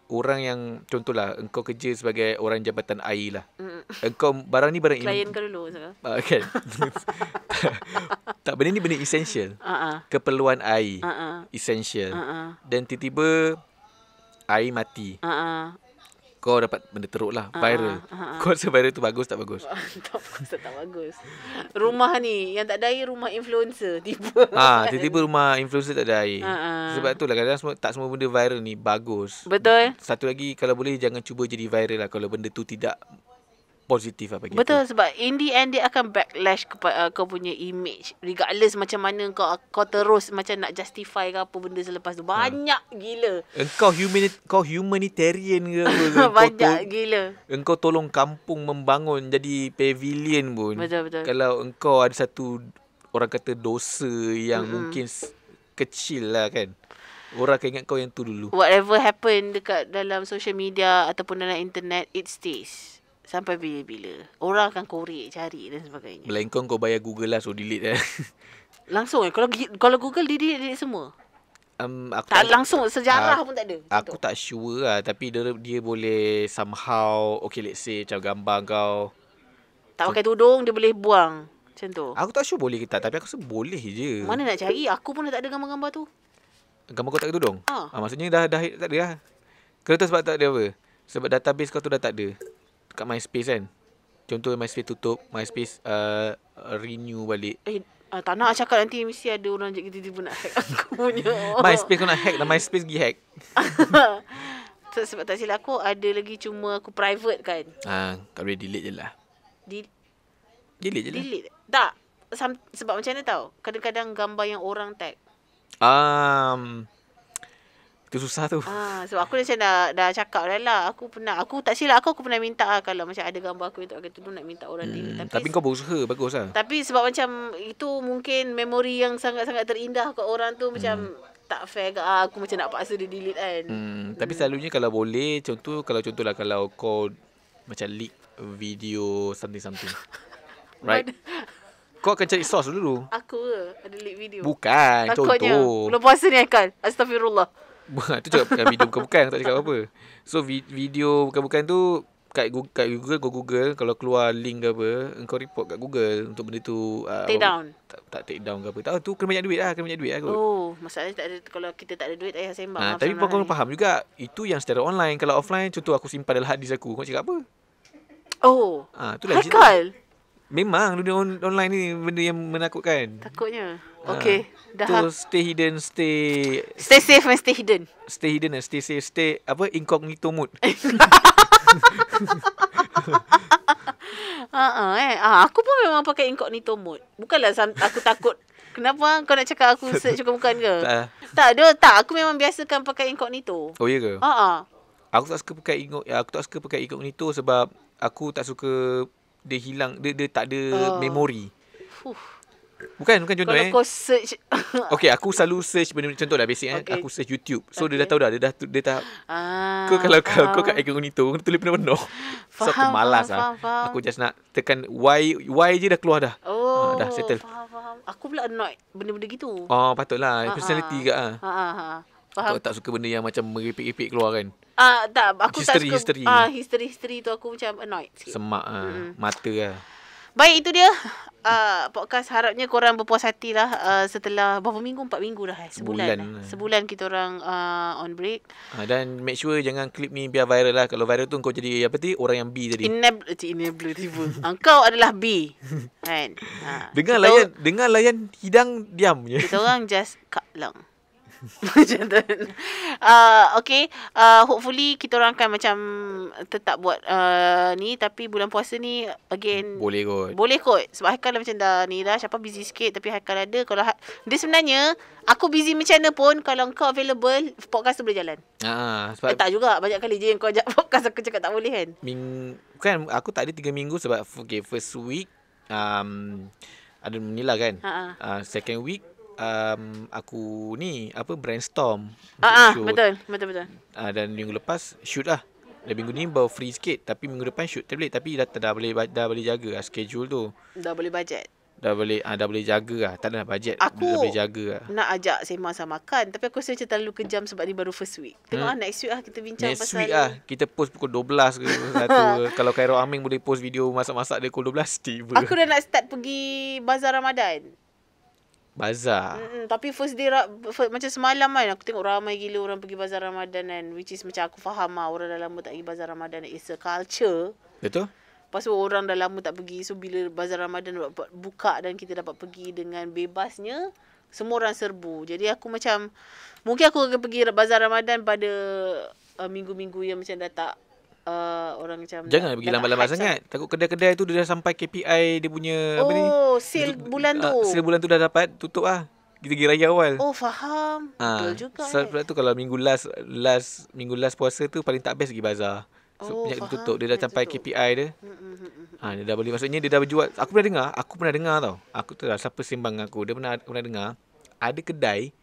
orang yang contohlah engkau kerja sebagai orang jabatan air lah. Engkau barang ni klien kau dulu kan. Tak, benda ni benda essential. Keperluan air essential. Dan tiba-tiba air mati. Kau dapat benda teruk lah, viral. Kau rasa viral tu bagus tak bagus? Tak bagus. Rumah ni yang tak ada air, rumah influencer tiba-tiba rumah influencer tak ada air. Sebab tu lah kadang tak semua benda viral ni bagus. Betul. Satu lagi, kalau boleh jangan cuba jadi viral lah kalau benda tu tidak positif apa gitu. Betul, sebab in the end dia akan backlash kepada kau punya image. Regardless macam mana kau terus macam nak justify ke apa benda selepas tu. Banyak gila. Kau humanitarian ke? Banyak gila. Engkau tolong kampung membangun jadi pavilion pun. Betul. Kalau engkau ada satu orang kata dosa yang mungkin kecil lah kan, orang akan ingat kau yang tu dulu. Whatever happen dekat dalam social media ataupun dalam internet, it stays. Sampai bila-bila. Orang akan korek, cari dan sebagainya. Melainkan kau bayar Google lah, so delete Langsung Kalau Google delete semua. Aku tak langsung, sejarah pun tak ada. Aku tak sure lah. Tapi dia boleh somehow, okay let's say macam gambar kau tak pakai tudung, dia boleh buang. Macam tu. Aku tak sure boleh ke tak, tapi aku rasa boleh je. Mana nak cari? Aku pun dah tak ada gambar-gambar tu. Gambar kau tak ada tudung? Maksudnya dah tak ada lah. Kena tahu sebab tak ada apa? Sebab database kau tu dah tak ada kat MySpace kan. Contoh MySpace tutup, MySpace renew balik. Tak nak cakap nanti mesti ada orang tiba-tiba nak hack aku punya. MySpace kau nak hack dah, MySpace pergi hack. Sebab tak silap aku ada lagi, cuma aku private kan. Kau boleh delete je lah. Delete je lah. Delete. Tak. Sebab macam mana tau, kadang-kadang gambar yang orang tag. Itu susah tu. Sebab aku macam dah cakap dah lah. Aku tak silap aku pernah minta kalau macam ada gambar aku tak tu nak minta orang delete. Tapi kau berusaha, bagus lah. Tapi sebab macam itu mungkin memori yang sangat-sangat terindah kat orang tu macam tak fair ke aku macam nak paksa dia delete kan. Tapi selalunya kalau boleh, contohlah kalau kau macam leak video something. Right? Kau akan cari source dulu. Aku ke ada leak video? Bukan, takutnya. contoh. Belum puasa ni Aikal. Astagfirullah. Tu cakap video bukan-bukan, tak cakap apa. So video bukan-bukan tu kat Google kalau keluar link ke apa, engkau report kat Google untuk benda tu Take down. Tak take down ke apa. Tahu tu kena banyak duit lah kot. Oh, masalahnya tak ada, kalau kita tak ada duit ayah sembang. Tapi kau faham juga itu yang secara online. Kalau offline contoh aku simpan dalam hard disk aku, kau cakap apa? Oh. Itulah Haikal. Memang dunia online ni benda yang menakutkan. Takutnya. Okay. Dah. So stay hidden, stay safe and stay hidden. Stay hidden and stay safe, stay incognito mode. Aku pun memang pakai incognito mode. Bukanlah aku takut. Kenapa kau nak cakap aku search bukan ke? Tak. Aku memang biasakan pakai incognito. Oh ya ke? Aku tak suka pakai incognito sebab aku tak suka dia hilang, dia tak ada memori. Bukan contoh kalau kau search okay, aku selalu search benda contoh dah basic okay. Aku search YouTube. So dia dah tahu dah. Dia dah kau kalau kau kat incognito kau tulis penuh-penuh. So aku malas faham. Aku just nak tekan Y je dah keluar dah. Dah settle. Faham. Aku pula annoyed benda-benda gitu. Patutlah personality ke Faham. Kau tak suka benda yang macam meripik-ripik keluar kan? Tak, aku history, tak suka history tu aku macam annoyed sikit. Semak mata lah. Baik, itu dia podcast. Harapnya korang berpuas hati lah setelah berapa minggu? 4 minggu dah Sebulan kita orang on break. Dan make sure jangan klip ni biar viral lah. Kalau viral tu kau jadi apa tadi? Orang yang B tadi. Enabler tiba. Engkau adalah B. Kan? Dengar layan hidang diam je. Kita orang just cut lang. Macam tu. Okay. Hopefully kita orang akan macam tetap buat ni. Tapi bulan puasa ni again Boleh kot. Sebab Haikal macam dah ni dah. Siapa busy sikit. Tapi Haikal ada. Kalau dia sebenarnya aku busy macam mana pun, kalau kau available, podcast tu boleh jalan. Sebab tak juga. Banyak kali je yang kau ajak podcast, aku cakap tak boleh kan. Kan aku tak ada 3 minggu sebab first week ada ni lah kan. Second week aku ni brainstorm betul. Dan minggu lepas shoot lah. Dan minggu ni baru free sikit. Tapi minggu depan shoot tablet. Tapi dah boleh jaga lah schedule tu. Dah boleh budget. Dah boleh jaga lah. Tak ada budget. Aku dah boleh jaga lah. Nak ajak sembang sama makan. Tapi aku rasa macam terlalu kejam sebab ni baru first week. Tengok next week lah kita bincang next pasal. Next week lah. Kita post pukul 12 ke 1. Kalau Khairul Aming boleh post video masak-masak dia pukul 12 tiba. Aku dah nak start pergi bazar Ramadan. Bazar. Tapi first day macam semalam kan aku tengok ramai gila orang pergi bazar Ramadan kan, which is macam aku faham lah orang dah lama tak pergi bazar Ramadan. It's a culture. Betul. Lepas tu orang dah lama tak pergi. So bila bazar Ramadan buka dan kita dapat pergi dengan bebasnya, semua orang serbu. Jadi aku macam mungkin aku akan pergi bazar Ramadan pada minggu-minggu yang macam dah tak orang macam jangan pergi lambat-lambat sangat. Takut kedai-kedai tu dia dah sampai KPI dia punya apa ni? Sale bulan tu. Sale bulan tu dah dapat tutup lah. Kita pergi raya awal. Faham. Betul juga. Sebab tu kalau minggu last puasa tu paling tak best pergi bazar. So banyak tutup. Dia dah sampai KPI dia. Dia dah boleh, maksudnya dia dah berjual. Aku pernah dengar tau. Aku tu lah siapa sembang aku. Dia pernah dengar ada kedai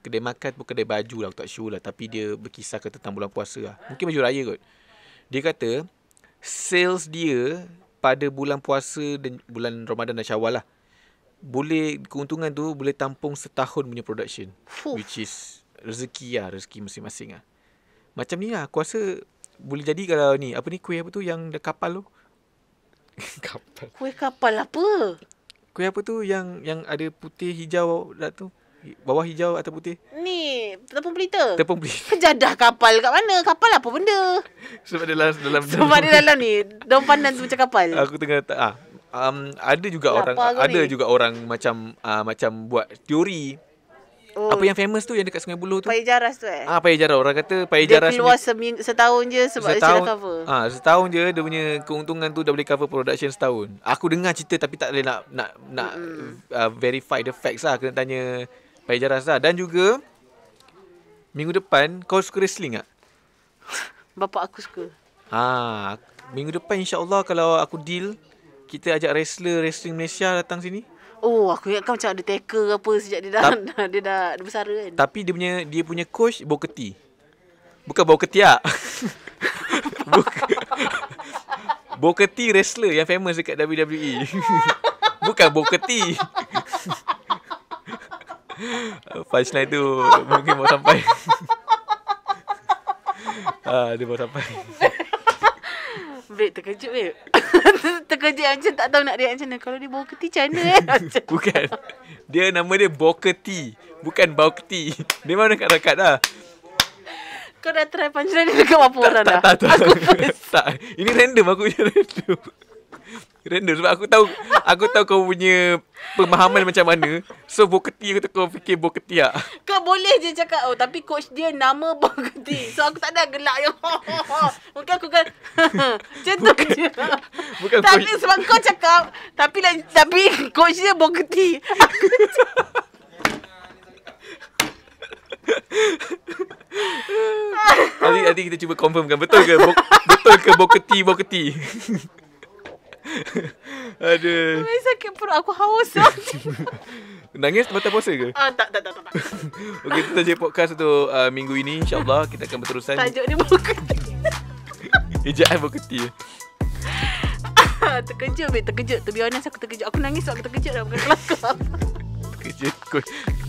makan pun kedai baju lah, aku tak sure lah, tapi dia berkisahkan tentang bulan puasa lah. Mungkin baju raya kot. Dia kata sales dia pada bulan puasa dan bulan Ramadan dan Syawal lah, keuntungan tu boleh tampung setahun punya production. Which is rezeki masing-masing lah. Macam ni lah aku rasa boleh jadi kalau ni kuih apa tu yang kapal tu. Kapal. Kuih kapal apa? Kuih apa tu yang ada putih hijau tu? Bawah hijau atau putih? Ni tepung pelita. Jadah kapal kat mana? Kapal apa benda? Sebab dalam sebab dia dalam ni daun pandan tu macam kapal. Aku tengah ada juga orang macam buat teori. Apa yang famous tu yang dekat Sungai Buloh tu? Paya Jaras tu Paya Jaras. Orang kata Paya Jaras dia keluar setahun je sebab dia dah cover. Setahun je dia punya keuntungan tu dah boleh cover production setahun. Aku dengar cerita tapi tak boleh nak verify the facts lah. Kena tanya Paya Jaras lah. Dan juga Minggu depan kau suka wrestling tak? Bapak aku suka. Minggu depan insya-Allah kalau aku deal, kita ajak wrestling Malaysia datang sini. Oh, aku ingat kau macam ada tackle apa sejak dia dah bersara kan. Tapi dia punya coach Boketi. Bukan Boketiak. Boketi wrestler yang famous dekat WWE. Bukan Boketi. Punchline tu mungkin baru sampai. Dia baru sampai. Babe, terkejut babe. Terkejut macam tak tahu nak react macam mana. Kalau dia bawa keti macam mana Bukan. Nama dia Boketi. Bukan Boketi. Dia mana kat dah. Kau dah try punchline dia dekat berapa orang dah? Tak. Tak. Ini random, aku punya random. Random sebab aku tahu kau punya pemahaman macam mana. So Boketi aku kau fikir Boketiak. Kau boleh je cakap tapi coach dia nama Boketi. So aku tak ada gelak yang mungkin aku kan macam tu je. Bukan tapi coach. sebab kau cakap tapi coach dia Boketi. Nanti kita cuba confirmkan betul ke Boketi. Aduh. Sakit perut aku haus. Nangis mata puasa ke? Tak. Okey, itu saja podcast untuk minggu ini. InsyaAllah kita akan berterusan. Tajuk dia Boketi. Ejaan Boketi. Terkejut. To be honest aku terkejut. Aku nangis sebab aku terkejut dah bukan kelakar.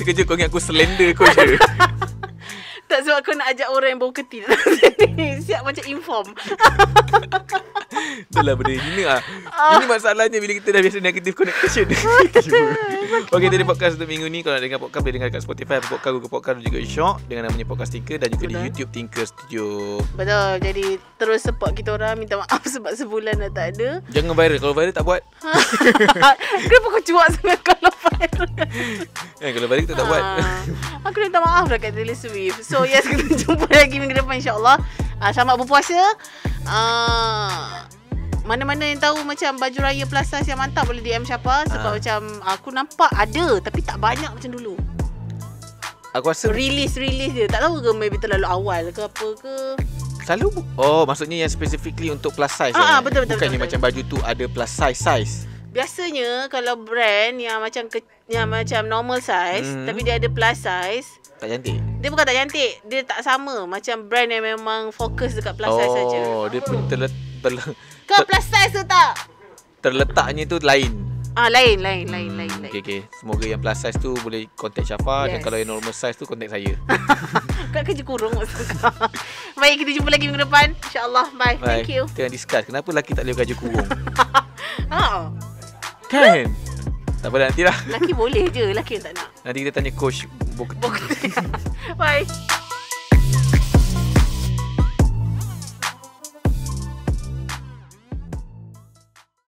Terkejut kau ingat aku slender kau je. Tak sebab kau nak ajak orang yang Boketi. Siap macam inform. Dah lah benda hina lah. Ini masalahnya bila kita dah biasa negative connection. Okey, tadi podcast untuk minggu ni. Kalau nak dengar podcast, boleh dengar kat Spotify, Podcast, Google Podcast dan juga Shock dengan namanya Podcast Tinker dan juga di YouTube Tinker Studio. Betul. Jadi terus support kita orang. Minta maaf sebab sebulan dah tak ada. Jangan viral. Kalau viral tak buat. Kenapa kau cuak sangat kalau viral? Kalau viral kita tak buat. Aku minta maaf dah kat Taylor Swift. So yes, kita jumpa lagi minggu depan insyaAllah. Selamat berpuasa. Mana-mana yang tahu macam baju raya plus size yang mantap boleh DM Syafa. Sebab macam aku nampak ada tapi tak banyak macam dulu. Aku rasa Release je. Tak tahu ke maybe terlalu awal ke apa ke. selalu maksudnya yang specifically untuk plus size. Betul. Bukannya macam baju tu ada plus size. Biasanya kalau brand yang macam normal size tapi dia ada plus size, tak cantik. dia bukan tak cantik, dia tak sama macam brand yang memang fokus dekat plus size saja. Dia pun Kau plus size tu tak? terletaknya tu lain. Lain. Okay. Semoga yang plus size tu boleh contact Syafa. Dan kalau yang normal size tu contact saya. Kau kerja kurung maksud kau. Baik, kita jumpa lagi minggu depan InsyaAllah. Bye. Thank you. Kita discuss kenapa lelaki tak boleh kerja kurung. Kan? Tak apa, nanti lah. Lelaki boleh je. Lelaki yang tak nak. Nanti kita tanya coach Boketi.